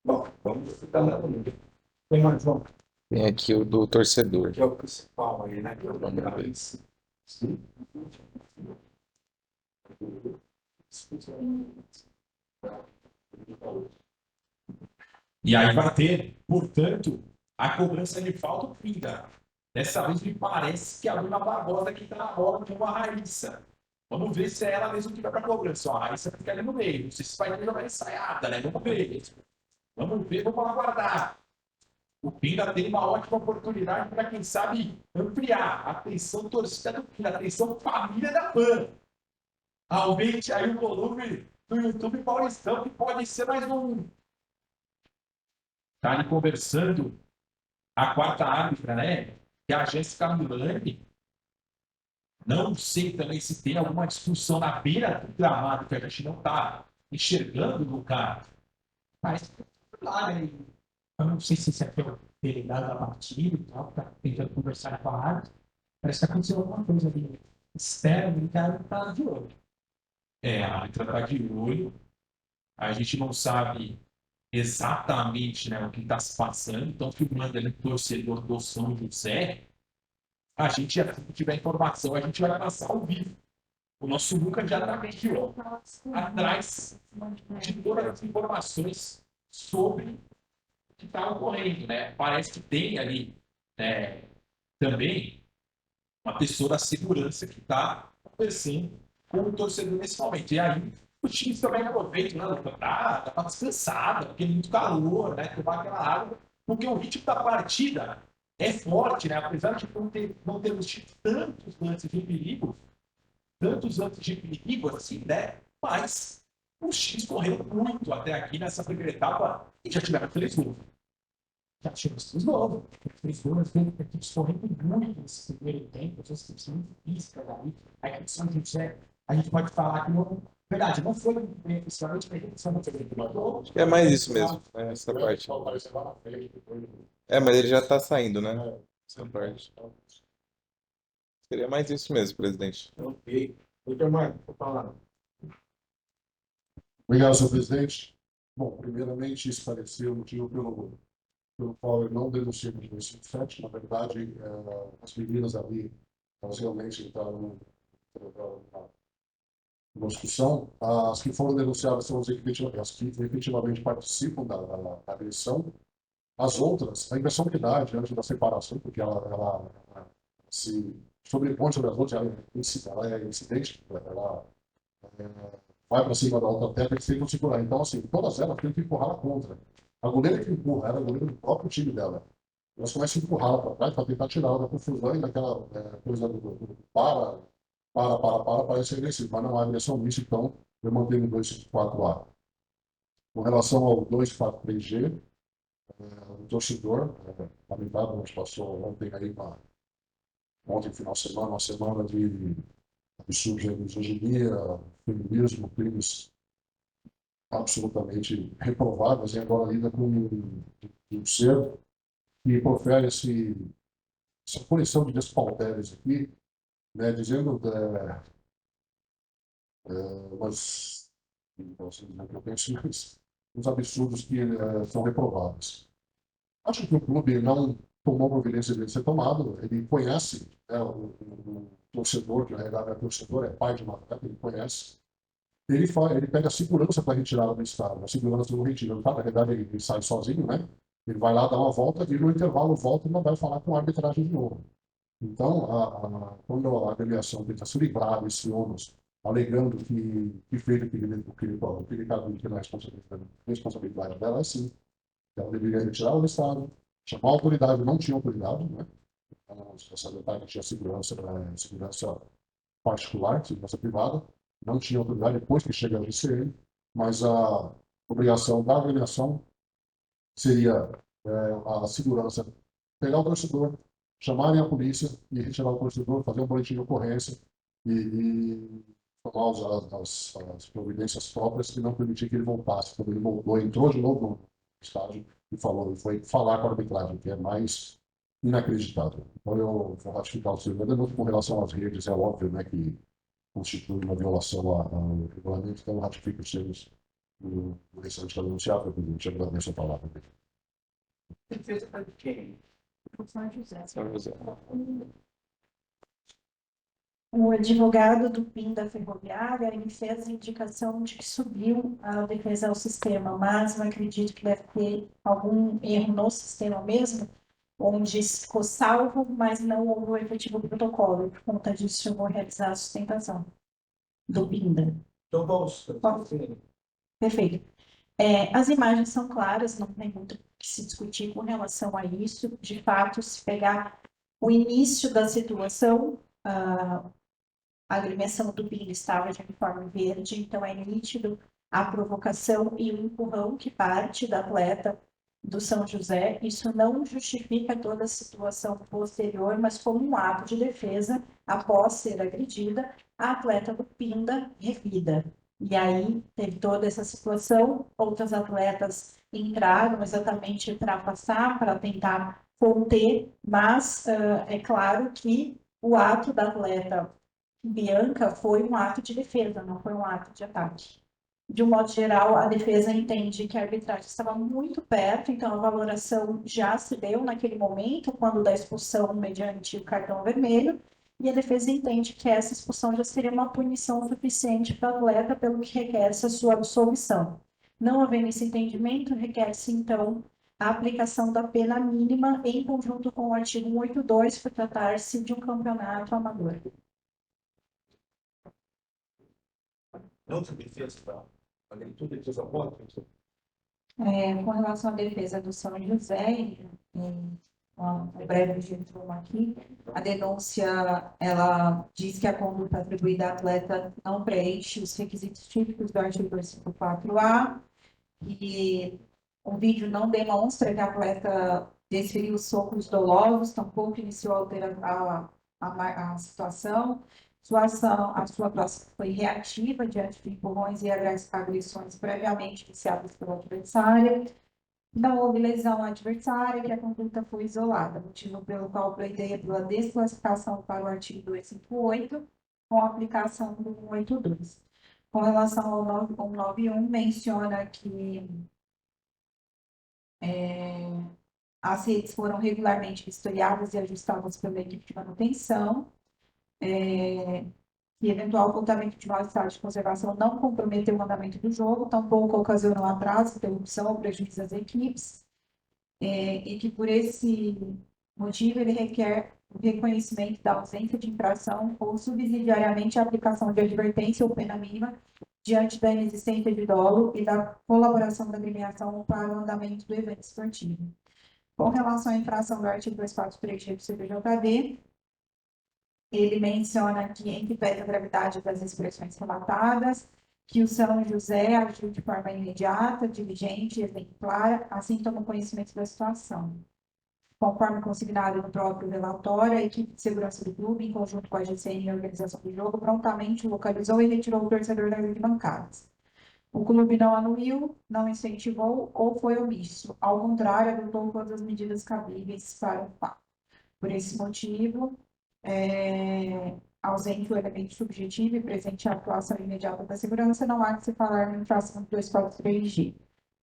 Bom, vamos ficar lá comigo. Tem mais, João? Tem aqui o do torcedor. Que é o principal aí, né? Que é o nome Sim. E aí vai ter, portanto, a cobrança de falta pinga. Dessa vez me parece que a Bruna Barbosa que está na bola com a Raíssa. Vamos ver se é ela mesmo que vai para a cobrança. Ó, a Raíssa fica ali no meio. Não sei se vai ter jogar ensaiada, né? Vamos ver. Vamos ver, vamos aguardar. O Pinda tem uma ótima oportunidade para, quem sabe, ampliar. Atenção, torcida do Pinda, atenção, família da PAN. Aumente aí o volume do YouTube Paulistão, que pode ser mais um. Está ali conversando a quarta árbitra, né? Que é a Jéssica Milani. Não sei também se tem alguma discussão na beira do gramado que a gente não está enxergando no cara. Mas lá, né? Eu não sei se esse aqui é o delegado da partida e tal, está tentando conversar com a árbitra. Parece que aconteceu alguma coisa ali. Espera, o cara está de olho. É, a árbitra está de olho. A gente não sabe exatamente, né, o que está se passando. Então, filmando ali o torcedor do São José, a gente, assim que tiver informação, a gente vai passar ao vivo. O nosso Lucas já está aqui, ó, atrás de todas as informações sobre o que está ocorrendo, né? Parece que tem ali também uma pessoa da segurança que está conversando com o torcedor nesse momento. E aí, os times também aproveitam, né? Tá descansada, porque é muito calor, né? Tomar aquela água, porque o ritmo da partida é forte, né? Apesar de não termos tido tantos lances de perigo, assim, né? Mas os times correram muito até aqui nessa primeira etapa e já tiveram 3 gols. Já tivemos 3 gols. 3 gols, equipes correndo muito nesse primeiro tempo, as equipes muito físicas ali. A equipe São José, a gente pode falar que não. Verdade, não foi principalmente a equipe São José. É mais isso mesmo, né, essa parte. É, mas ele já está saindo, né? Essa parte. Seria mais isso mesmo, presidente. Ok. Doutor Marco, vou falar. Obrigado, senhor presidente. Bom, primeiramente, esclarecer o motivo pelo qual eu não denunciei o 257. Na verdade, as meninas ali, elas realmente entraram numa discussão. As que foram denunciadas são as que efetivamente participam da agressão. As outras, a impressão que dá diante da separação, porque ela se sobrepõe sobre as outras, ela é incidente, ela vai para cima da outra terra e tentam segurar. Então, assim, todas elas têm que empurrar a contra. A goleira que empurra era a goleira do próprio time dela. Elas começam a empurrar para trás para tentar tirar ela da confusão e daquela coisa do parece agressivo, mas não há agressão nisso, então eu mantenho o 254A. Com relação ao 243G, o torcedor, lamentável, nos passou ontem aí ontem, final de semana, uma semana de absurdos de misoginia, feminismo, crimes absolutamente reprováveis, e agora lida com um ser que profere essa coleção de despautéres aqui, né, dizendo umas, eu penso, uns absurdos que são reprováveis. Acho que o clube não tomou providência de ser tomado, ele conhece, né, o torcedor, que na realidade é torcedor, é pai de uma atleta, ele conhece. Ele pega a segurança para retirar do estado, a segurança não retira, tá? Na verdade ele sai sozinho, né? Ele vai lá dar uma volta e no intervalo volta e não vai falar com a arbitragem de novo. Então, quando a agremiação tenta se livrar desse ônus, alegando que fez o que ele cabia, que não é responsabilidade dela, é sim. Ela deveria retirar o estado, chamar a autoridade, não tinha autoridade, né? Essa detalhe tinha segurança particular, segurança privada, não tinha autoridade depois que chega a GCM, mas a obrigação da agremiação seria a segurança pegar o torcedor, chamarem a polícia e retirar o torcedor, fazer um boletim de ocorrência e tomar as providências próprias que não permitir que ele voltasse. Quando ele voltou, entrou de novo no estádio e foi falar com a arbitragem, que é mais inacreditável. Então eu vou ratificar o seu denúncio com relação às redes, é óbvio, né, que constitui uma violação ao regulamento, então eu ratifico os termos do restante da denunciada, presidente. Agradeço a palavra. Defesa para quem? São José. São José. O advogado do PIN da Ferroviária, ele fez a indicação de que subiu a defesa ao sistema, mas eu acredito que deve ter algum erro no sistema mesmo, onde ficou salvo, mas não houve o efetivo protocolo. Por conta disso, eu vou realizar a sustentação do PINDA. Então vamos. Perfeito. As imagens são claras, não tem muito o que se discutir com relação a isso. De fato, se pegar o início da situação, a agremiação do Pinda estava de uniforme verde, então é nítido a provocação e o empurrão que parte da atleta do São José. Isso não justifica toda a situação posterior, mas como um ato de defesa, após ser agredida, a atleta do Pinda revida. E aí teve toda essa situação, outras atletas entraram exatamente para passar, para tentar conter, mas é claro que o ato da atleta Bianca foi um ato de defesa, não foi um ato de ataque. De um modo geral, a defesa entende que a arbitragem estava muito perto, então a valoração já se deu naquele momento, quando da expulsão mediante o cartão vermelho, e a defesa entende que essa expulsão já seria uma punição suficiente para o atleta, pelo que requer-se a sua absolvição. Não havendo esse entendimento, requer-se, então, a aplicação da pena mínima em conjunto com o artigo 182, por tratar-se de um campeonato amador. Outra defesa, tá? Além de tudo, defesa contra. Com relação à defesa do São José, um breve resumo aqui, a denúncia, ela diz que a conduta atribuída à atleta não preenche os requisitos típicos do artigo 254A, e o vídeo não demonstra que a atleta desferiu socos dolosos, tampouco iniciou a situação. A sua atuação foi reativa diante de empurrões e agressões previamente iniciadas pelo adversário. Não houve lesão adversária, que a conduta foi isolada, motivo pelo qual pleiteia pela desclassificação para o artigo 258, com a aplicação do 182. Com relação ao 191, menciona que as redes foram regularmente vistoriadas e ajustadas pela equipe de manutenção, que eventual ocultamento de mal-estar de conservação não comprometeu o andamento do jogo, tampouco ocasionou atraso, interrupção ou prejuízo às equipes, e que por esse motivo ele requer o reconhecimento da ausência de infração ou subsidiariamente a aplicação de advertência ou pena mínima diante da inexistência de dolo e da colaboração da agremiação para o andamento do evento esportivo. Com relação à infração do artigo 243G do CBJD, ele menciona que, em que pese a gravidade das expressões relatadas, que o São José agiu de forma imediata, diligente e exemplar, assim tomou conhecimento da situação. Conforme consignado no próprio relatório, a equipe de segurança do clube, em conjunto com a GCN e a organização do jogo, prontamente localizou e retirou o torcedor das arquibancadas. O clube não anuiu, não incentivou ou foi omisso. Ao contrário, adotou todas as medidas cabíveis para o fato. Por esse motivo, ausente o elemento subjetivo e presente a atuação imediata da segurança, não há que se falar na infração do 243G.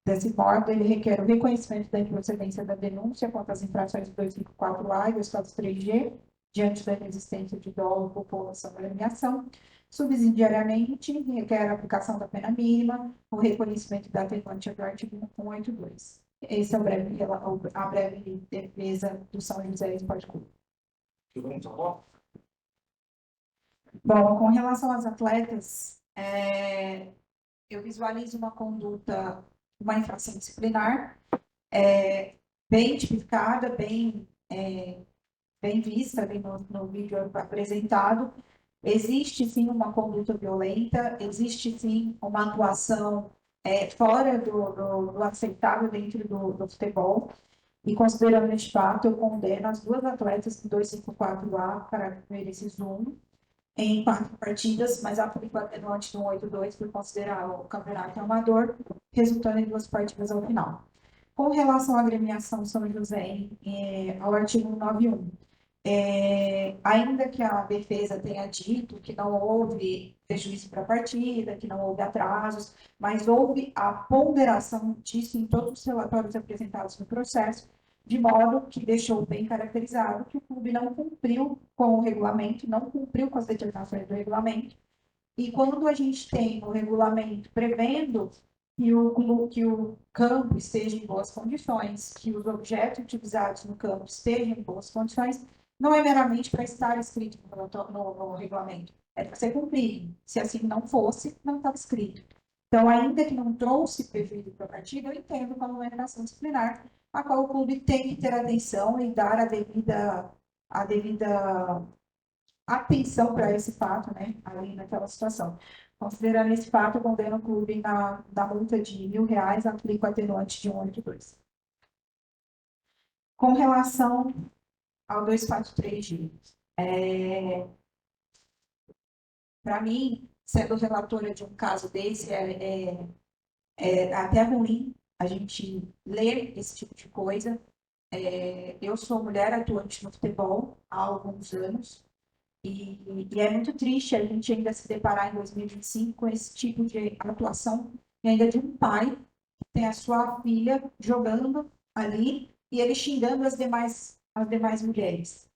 Desse modo, ele requer o reconhecimento da improcedência da denúncia quanto às infrações do 254A e 243G, diante da inexistência de dolo por população da agremiação. Subsidiariamente, requer a aplicação da pena mínima, o reconhecimento da atenuante do artigo 182. Essa é a breve defesa do São José Esporte Clube. Bom, com relação às atletas, eu visualizo uma conduta, uma infração disciplinar, bem tipificada, bem vista ali no vídeo apresentado. Existe sim uma conduta violenta, existe sim uma atuação fora do aceitável dentro do futebol. E considerando este fato, eu condeno as duas atletas do 254A para esses 1 em 4 partidas, mas aplico a atenuante do 182 por considerar o campeonato amador, resultando em 2 partidas ao final. Com relação à agremiação São José, ao artigo 191, ainda que a defesa tenha dito que não houve prejuízo para a partida, que não houve atrasos, mas houve a ponderação disso em todos os relatórios apresentados no processo, de modo que deixou bem caracterizado que o clube não cumpriu com o regulamento, não cumpriu com as determinações do regulamento, e quando a gente tem o regulamento prevendo que o campo esteja em boas condições, que os objetos utilizados no campo estejam em boas condições, não é meramente para estar escrito no regulamento, é para ser cumprido. Se assim não fosse, não estava escrito. Então, ainda que não trouxe prejuízo para a partida, eu entendo como uma infração disciplinar, a qual o clube tem que ter atenção e dar a devida atenção para esse fato, né, ali naquela situação. Considerando esse fato, eu condeno o clube na multa de R$ 1.000, aplico atenuante de 182. Com relação ao 243G, para mim, sendo relatora de um caso desse, é até ruim a gente ler esse tipo de coisa. Eu sou mulher atuante no futebol há alguns anos, e é muito triste a gente ainda se deparar em 2025 com esse tipo de atuação, e ainda de um pai que tem a sua filha jogando ali e ele xingando as demais mulheres.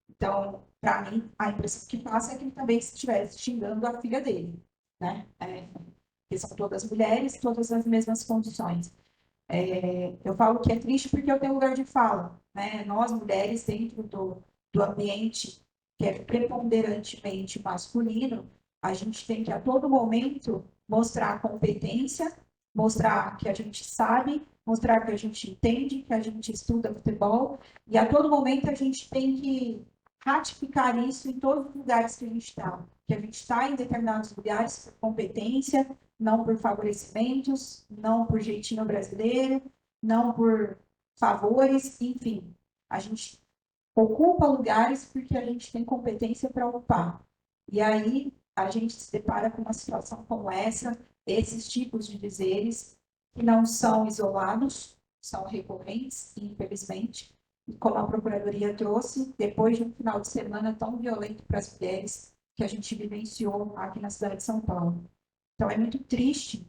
Então, para mim, a impressão que passa é que ele também estivesse xingando a filha dele, né? Porque são todas mulheres, todas nas mesmas condições. Eu falo que é triste porque eu tenho lugar de fala, né? Nós, mulheres, dentro do ambiente que é preponderantemente masculino, a gente tem que, a todo momento, mostrar competência, mostrar que a gente sabe, mostrar que a gente entende, que a gente estuda futebol, e a todo momento a gente tem que ratificar isso em todos os lugares que a gente está. Que a gente está em determinados lugares por competência, não por favorecimentos, não por jeitinho brasileiro, não por favores, enfim. A gente ocupa lugares porque a gente tem competência para ocupar. E aí a gente se depara com uma situação como essa, esses tipos de dizeres, que não são isolados, são recorrentes, infelizmente. E como a Procuradoria trouxe, depois de um final de semana tão violento para as mulheres que a gente vivenciou aqui na cidade de São Paulo. Então, é muito triste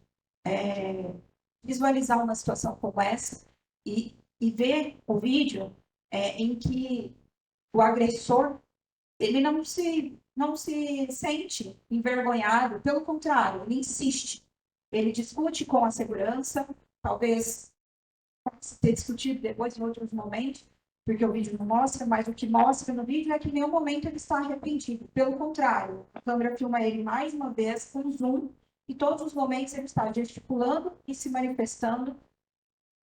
visualizar uma situação como essa e ver o vídeo em que o agressor ele não se sente envergonhado, pelo contrário, ele insiste. Ele discute com a segurança, talvez possa ter discutido depois em outros momentos, porque o vídeo não mostra, mas o que mostra no vídeo é que em nenhum momento ele está arrependido. Pelo contrário, a câmera filma ele mais uma vez com zoom, e todos os momentos ele está gesticulando e se manifestando,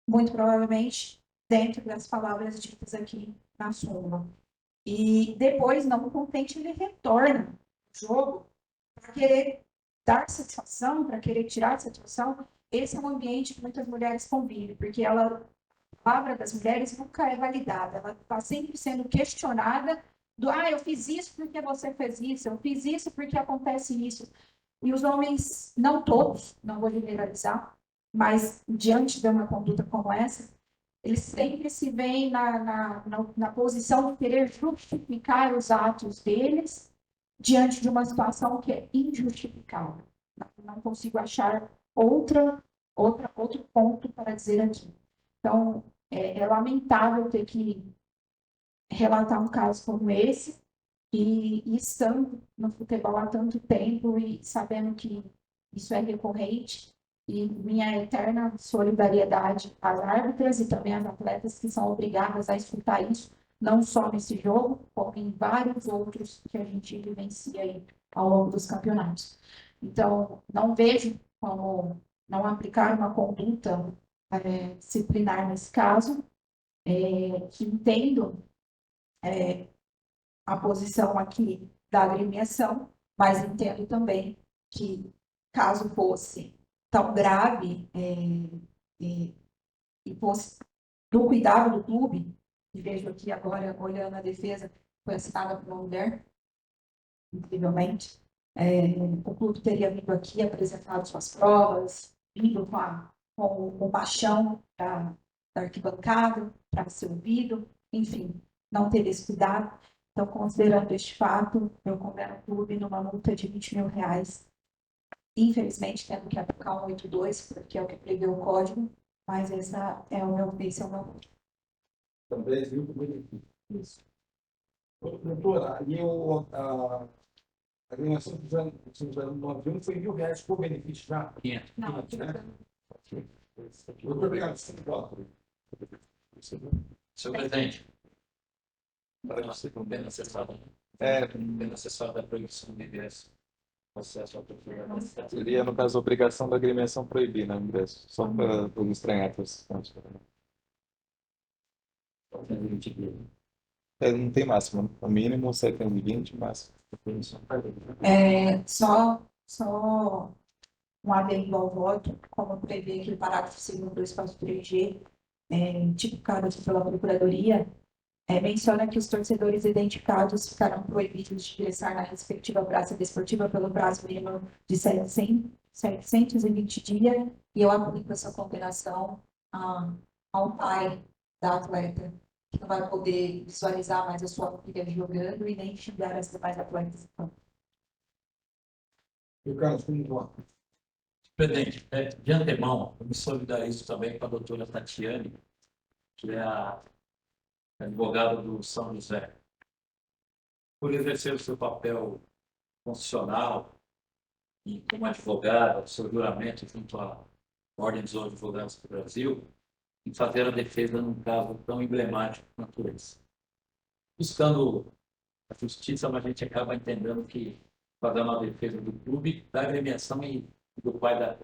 muito provavelmente dentro das palavras ditas aqui na súmula. E depois, não contente, ele retorna ao jogo para querer dar satisfação, para querer tirar satisfação. Esse é um ambiente que muitas mulheres convivem, porque a palavra das mulheres nunca é validada, ela está sempre sendo questionada eu fiz isso porque você fez isso, eu fiz isso porque acontece isso. E os homens, não todos, não vou generalizar, mas diante de uma conduta como essa, eles sempre se veem na posição de querer justificar os atos deles diante de uma situação que é injustificável. Não consigo achar outro ponto para dizer aqui. Então, é lamentável ter que relatar um caso como esse, e estando no futebol há tanto tempo e sabendo que isso é recorrente, e minha eterna solidariedade às árbitras e também às atletas que são obrigadas a escutar isso, não só nesse jogo, como em vários outros que a gente vivencia aí ao longo dos campeonatos. Então, não vejo como não aplicar uma conduta disciplinar nesse caso, que entendo a posição aqui da agremiação, mas entendo também que, caso fosse tão grave e fosse do cuidado do clube, e vejo aqui agora, olhando a defesa, foi assinada por uma mulher, incrivelmente, o clube teria vindo aqui apresentado suas provas, vindo com o paixão da arquibancada, para ser ouvido, enfim, não ter esse cuidado. Então, considerando este fato, eu condeno o clube numa multa de R$ 20.000, infelizmente tendo que aplicar 182, porque é o que prevê o código, mas esse é o meu. Também, viu? Isso. Doutora, e a agremiação dos anos 91 foi R$ 1.000 por benefício já? 500. Não, Né? Muito obrigado, senhor. Senhor presidente, para você também acessar da proibição de ingresso. acesso à torcida. Seria, no caso, a obrigação da agremiação proibir, né, o ingresso, só para não estranhar para os não tem máximo, né? O mínimo 720, máximo. Só um adendo ao voto, como prevê aqui o parágrafo 2º do espaço 3G, tipicado aqui pela Procuradoria, menciona que os torcedores identificados ficarão proibidos de ingressar na respectiva praça desportiva pelo prazo mínimo de 720 dias, e eu aplico essa condenação ao pai da atleta, que não vai poder visualizar mais a sua filha jogando e nem xingar as demais atletas em campo. E o Carlos, como vota? Presidente, de antemão, eu me solidarizo também com a doutora Tatiane, que é a advogada do São José, por exercer o seu papel constitucional e como advogada, o seu juramento junto à Ordem dos Advogados do Brasil, em fazer a defesa num caso tão emblemático quanto esse. Buscando a justiça, mas a gente acaba entendendo que fazendo a defesa do clube, da agremiação e do pai da...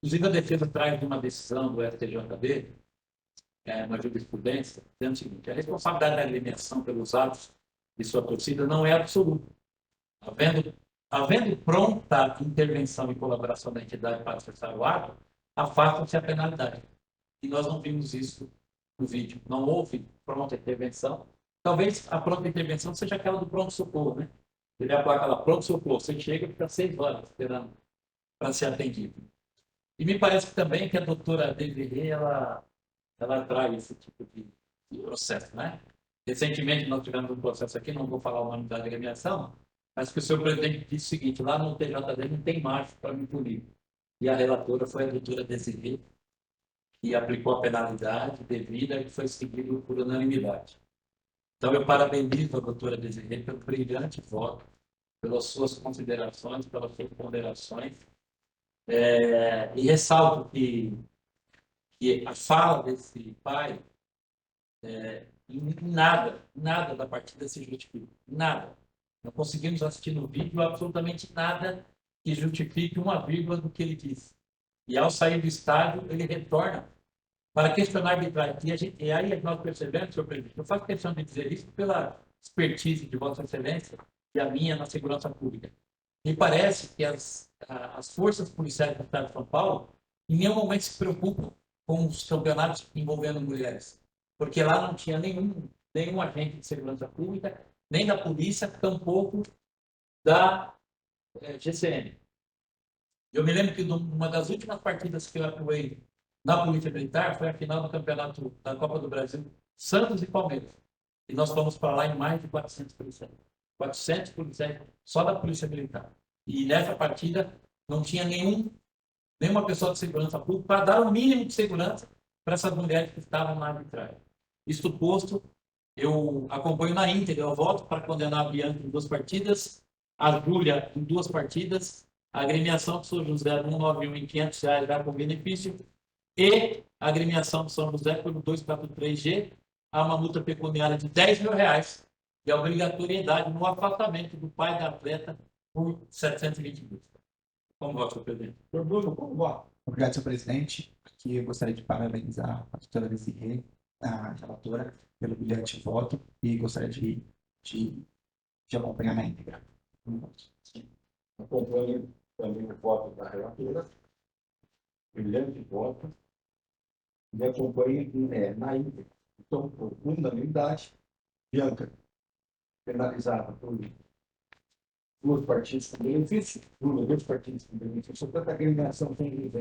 Inclusive, a defesa traz uma decisão do STJD, uma jurisprudência, dizendo o seguinte: a responsabilidade da agremiação pelos atos de sua torcida não é absoluta. Havendo pronta intervenção e colaboração da entidade para acessar o ato, afasta-se a penalidade. E nós não vimos isso no vídeo. Não houve pronta intervenção. Talvez a pronta intervenção seja aquela do pronto-socorro, né? Ele aplaca lá, pronto-socorro. Você chega e fica 6 horas esperando para ser atendido. E me parece também que a doutora Desirê, ela traz esse tipo de processo, né? Recentemente nós tivemos um processo aqui, não vou falar o nome da agremiação, mas que o senhor presidente disse o seguinte: lá no TJD não tem macho para me punir. E a relatora foi a doutora Desirê, que aplicou a penalidade devida e foi seguido por unanimidade. Então eu parabenizo a doutora Desirê pelo brilhante voto, pelas suas considerações, pelas suas ponderações, e ressalto que a fala desse pai, nada da partida se justifica, nada. Não conseguimos assistir no vídeo absolutamente nada que justifique uma vírgula do que ele disse. E ao sair do estádio, ele retorna para questionar a arbitragem. E aí nós percebemos, senhor presidente, eu faço questão de dizer isso pela expertise de Vossa Excelência e a minha na segurança pública. Me parece que as forças policiais do Estado de São Paulo em nenhum momento se preocupam com os campeonatos envolvendo mulheres, porque lá não tinha nenhum agente de segurança pública, nem da polícia, tampouco da GCM. Eu me lembro que uma das últimas partidas que eu atuei na Polícia Militar foi a final do campeonato da Copa do Brasil, Santos e Palmeiras. E nós fomos para lá em mais de 400 policiais. 400 policiais só da Polícia Militar. E nessa partida não tinha nenhuma pessoa de segurança pública para dar o mínimo de segurança para essas mulheres que estavam na arbitragem. Isto posto, eu acompanho na íntegra o voto para condenar a Bianca em 2 partidas, a Júlia em 2 partidas, a agremiação de São José 191 em R$500 já com benefício, e a agremiação de São José pelo 243G, há uma multa pecuniária de R$10 mil e a obrigatoriedade no afastamento do pai da atleta por 720 dias. Como voto, senhor presidente? Senhor Bruno, como vota? Obrigado, senhor presidente. Aqui eu gostaria de parabenizar a doutora Desirê, a relatora, pelo brilhante voto, e gostaria de acompanhar na íntegra. Acompanho também o voto da relatora. Brilhante voto. E acompanho na íntegra. Então, por unanimidade, Bianca penalizada por 2 partidas com benefício, 2 partidas com benefício, tanto a agremiação tem que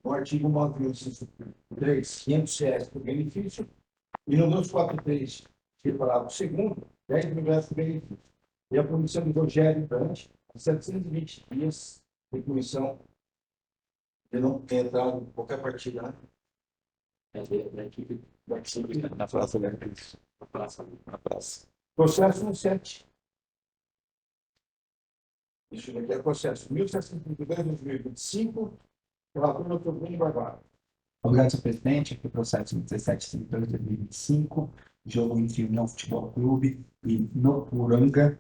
no artigo 9.3, R$500 por benefício, e no 243, parágrafo 2º, R$10 mil por benefício. E a punição de Rogério Dante, 720 dias de punição de não ter entrado em qualquer partida, né? Da equipe Na praça, né? da praça. Na praça. Processo 7. Isso daqui é processo 1732-2025, relator Dr. Bruno Barbalho. Obrigado, senhor presidente. Aqui o processo 1732/2025, jogo entre União Futebol Clube e Nopuranga,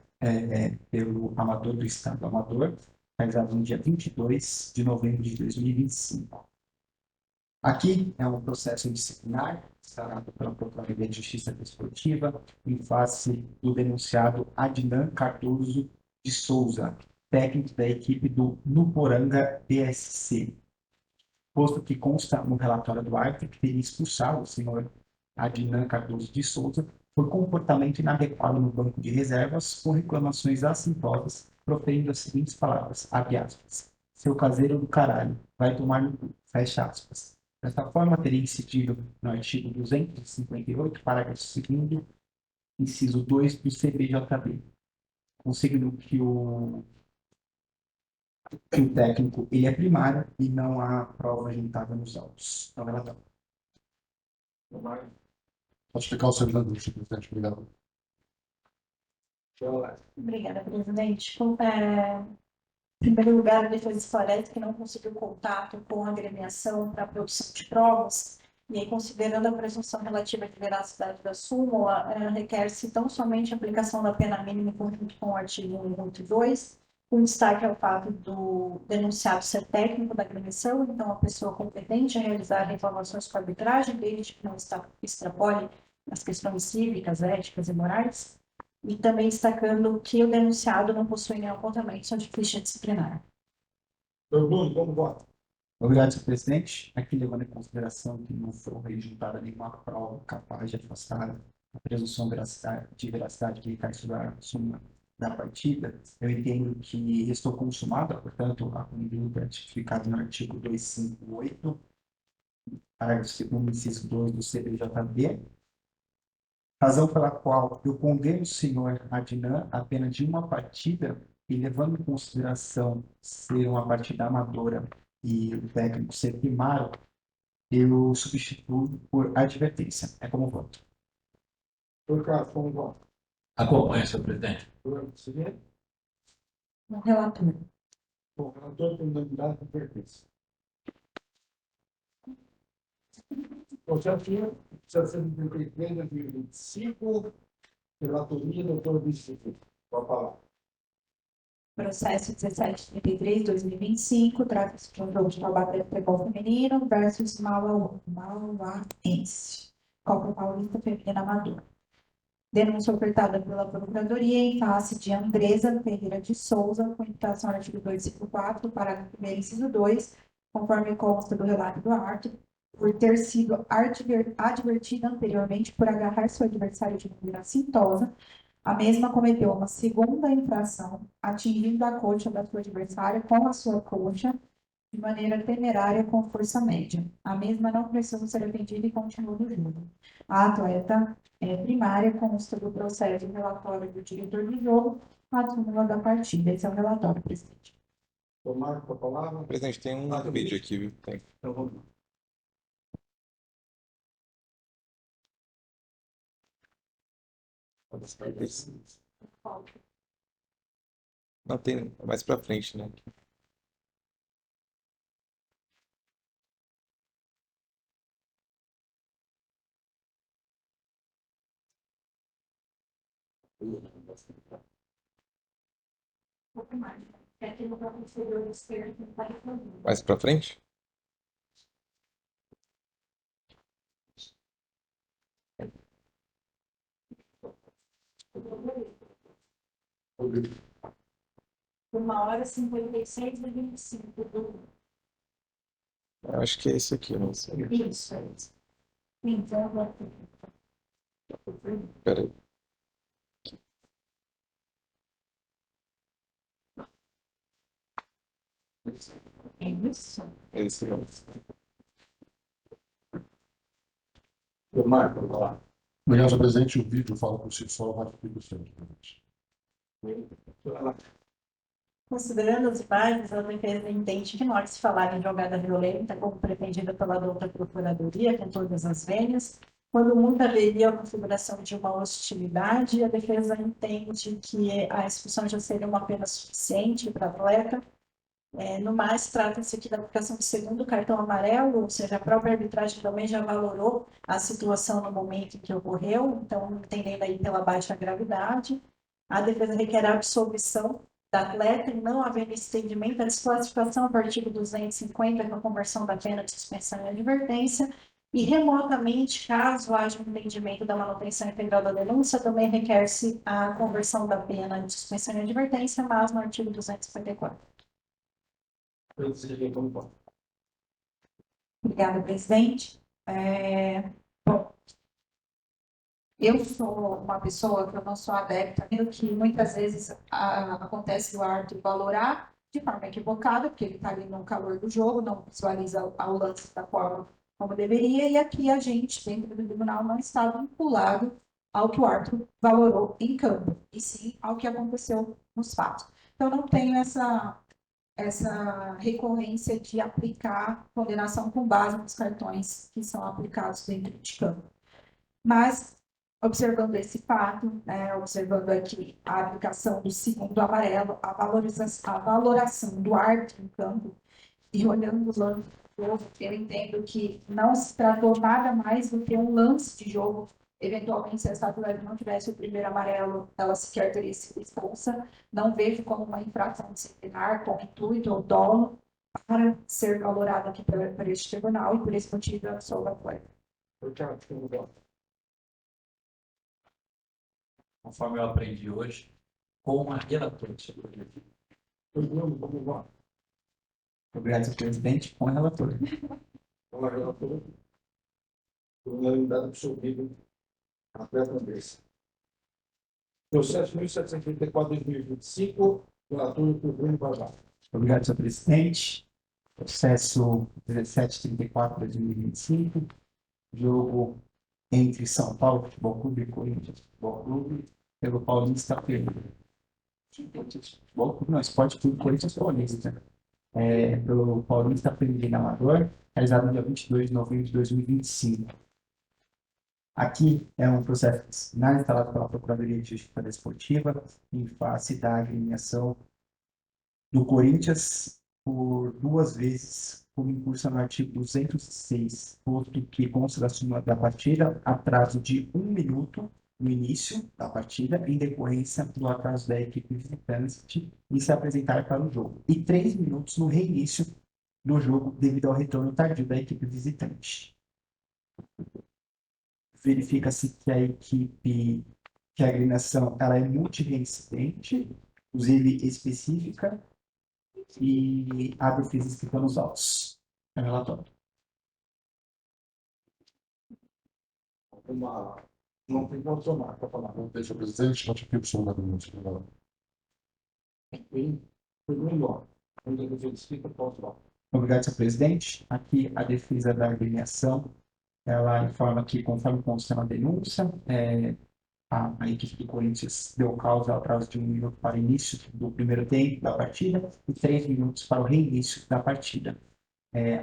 pelo Amador do Estado Amador. realizado no dia 22 de novembro de 2025. Aqui é um processo disciplinar instaurado pela Procuradoria de Justiça Desportiva em face do denunciado Adnan Cardoso de Souza, técnico da equipe do Nuporanga PSC, posto que consta no relatório do árbitro que teria expulsado o senhor Adnan Cardoso de Souza por comportamento inadequado no banco de reservas com reclamações assintosas, proferindo as seguintes palavras, abre aspas, seu caseiro do caralho, vai tomar no cu, fecha aspas. Desta forma, teria incidido no artigo 258, parágrafo 2º, inciso 2 do CBJB, considerando que o técnico ele é primário e não há prova juntada nos autos. Então, relatório. Pode ficar o servidor do presidente, obrigado. Obrigada, presidente. Em primeiro lugar, a defesa esclarece que não conseguiu contato com a agremiação para a produção de provas, e aí, considerando a presunção relativa de veracidade da súmula, requer-se tão somente a aplicação da pena mínima em conjunto com o artigo 182, com destaque ao fato do denunciado ser técnico da agremiação, então a pessoa competente a realizar reclamações com a arbitragem, desde que não extrapole as questões cívicas, éticas e morais. E também destacando que o denunciado não possui nenhum apontamento de ficha disciplinar. Bruno, como vota? Obrigado, senhor presidente. Aqui, levando em consideração que não foi juntada nenhuma prova capaz de afastar a presunção de veracidade que recai sobre a súmula da partida, eu entendo que restou consumada, portanto, a conduta tipificada no artigo 258, parágrafo 2º, inciso 2 do CBJB, razão pela qual eu condeno o senhor Adnan a pena de uma partida e, levando em consideração ser uma partida amadora e o técnico ser primário, eu substituo por advertência. É como voto. Por caso, como vota? Acompanha, senhor presidente. Por seguinte, No relator. o relator tem unanimidade com pertence. O desafio 733 de 2025, relatoria, doutor Vicente. Com a palavra. Processo 1733/2025, trata-se de um jogo de tabaco de futebol feminino versus Mauaense, Copa Paulista Feminina Amador. Denúncia ofertada pela Procuradoria em face de Andresa Ferreira de Souza, com imputação ao artigo 254, parágrafo 1º, inciso 2, conforme consta do relato do árbitro, por ter sido advertida anteriormente por agarrar seu adversário de maneira assintosa. A mesma cometeu uma segunda infração, atingindo a coxa da sua adversária com a sua coxa, de maneira temerária com força média. A mesma não precisou ser atendida e continua no jogo. A atleta primária consta do processo de relatório do diretor do jogo, a súmula da partida. Esse é o relatório, presidente. Tomar com a palavra. Presidente, tem um vídeo aqui, viu? Tem. Então, vamos lá. Não, tem mais pra frente, né? Mais pra frente? Uma hora 56:25. Eu acho que é esse aqui, não sei. Isso. Então, Peraí. é isso. Esse não. Tomar com a palavra. Obrigado, senhor presidente. O vídeo fala por si só, vai ficar presidente. Considerando as imagens, a defesa entende que não há de se falar em jogada violenta, como pretendida pela douta Procuradoria, com todas as venhas, quando muito haveria a configuração de uma hostilidade, a defesa entende que a expulsão já seria uma pena suficiente para a atleta. No mais, trata-se aqui da aplicação do segundo cartão amarelo, ou seja, a própria arbitragem também já valorou a situação no momento em que ocorreu, então, entendendo aí pela baixa gravidade, a defesa requer a absolvição da atleta e não havendo esse entendimento, a desclassificação do artigo 250, com a conversão da pena de suspensão e advertência, e remotamente, caso haja um entendimento da manutenção integral da denúncia, também requer-se a conversão da pena de suspensão e advertência, mas no artigo 254. Obrigada, presidente. Bom, eu sou uma pessoa que eu não sou adepta, viu, que muitas vezes acontece o árbitro valorar de forma equivocada, porque ele está ali no calor do jogo, não visualiza o lance da forma como deveria, e aqui a gente, dentro do tribunal, não está vinculado ao que o árbitro valorou em campo, e sim ao que aconteceu nos fatos. Então, não tenho essa recorrência de aplicar condenação com base nos cartões que são aplicados dentro de campo. Mas, observando esse fato, observando aqui a aplicação do segundo amarelo, a valoração do árbitro em campo, e olhando os lances do jogo, eu entendo que não se tratou nada mais do que um lance de jogo. Eventualmente, se essa atleta não tivesse o primeiro amarelo, ela sequer teria sido expulsa. Não vejo como uma infração disciplinar, com intuito ou dolo, para ser valorada aqui por este tribunal, e por esse motivo eu sou a atleta. Conforme eu aprendi hoje, com a relatora. Obrigado, senhor presidente. Com o relator. Olá, relator. Unanimidade absolvida. Atleta Andressa. Processo 1734-2025, relator por Bruno Barbalho. Obrigado, senhor presidente. Processo 1734/2025, jogo entre São Paulo Futebol Clube e Corinthians Futebol Clube, pelo Paulista Pereira. Futebol Clube, não, Esporte Clube Corinthians Paulista. Pelo Paulista Pereira Amador, realizado no dia 22 de novembro de 2025. Aqui é um processo disciplinar instalado pela Procuradoria de Justiça Desportiva em face da agremiação do Corinthians por 2 vezes, como incurso no artigo 206, posto que consta da súmula da partida atraso de 1 minuto no início da partida, em decorrência do atraso da equipe visitante em se apresentar para o jogo, e 3 minutos no reinício do jogo devido ao retorno tardio da equipe visitante. Verifica-se que a agremiação ela é multireincidente, inclusive específica, e a defesa escrita nos autos. É o relatório. Não tem como somar, para falar. Não deixa o presidente, notifique o senhor da denúncia. Foi melhor. Ainda que eu explique, posso falar. Obrigado, senhor presidente. Aqui a defesa da agremiação, ela informa que, conforme consta na denúncia, a equipe do Corinthians deu causa ao atraso de 1 minuto para o início do primeiro tempo da partida e 3 minutos para o reinício da partida.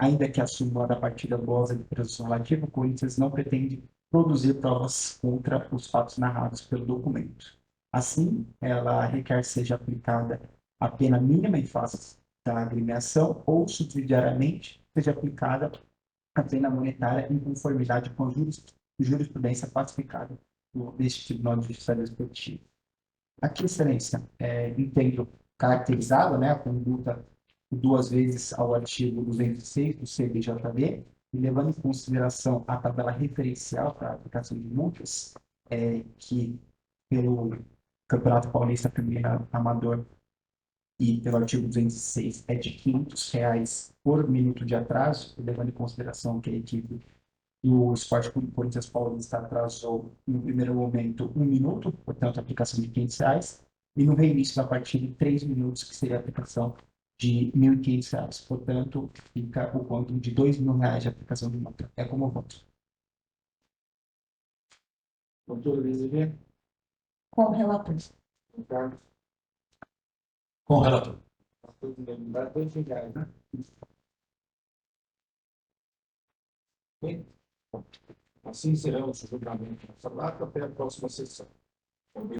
Ainda que a súmula da partida goza de presunção relativa, o Corinthians não pretende produzir provas contra os fatos narrados pelo documento. Assim, ela requer seja aplicada a pena mínima em face da agremiação ou, subsidiariamente, seja aplicada a pena monetária em conformidade com a jurisprudência pacificada deste Tribunal de Justiça Desportiva. Aqui, excelência, entendo caracterizada, a conduta 2 vezes ao artigo 206 do CBJB, e levando em consideração a tabela referencial para a aplicação de multas, que pelo Campeonato Paulista Feminino Amador e pelo artigo 206 é de R$ 500 por minuto de atraso, levando em consideração que a equipe do Esporte Clube Corinthians Paulista atrasou, no primeiro momento, 1 minuto, portanto, a aplicação de R$ 500, e no reinício da partida, 3 minutos, que seria a aplicação de R$ 1.500. Portanto, fica o quantum de R$ 2.000 de aplicação de multa. É como voto. Doutor Elizabeth, Com o relator. Ricardo, Com o relator. a unanimidade foi chegada, né? Ok? Assim encerramos o julgamento dessa data até a próxima sessão.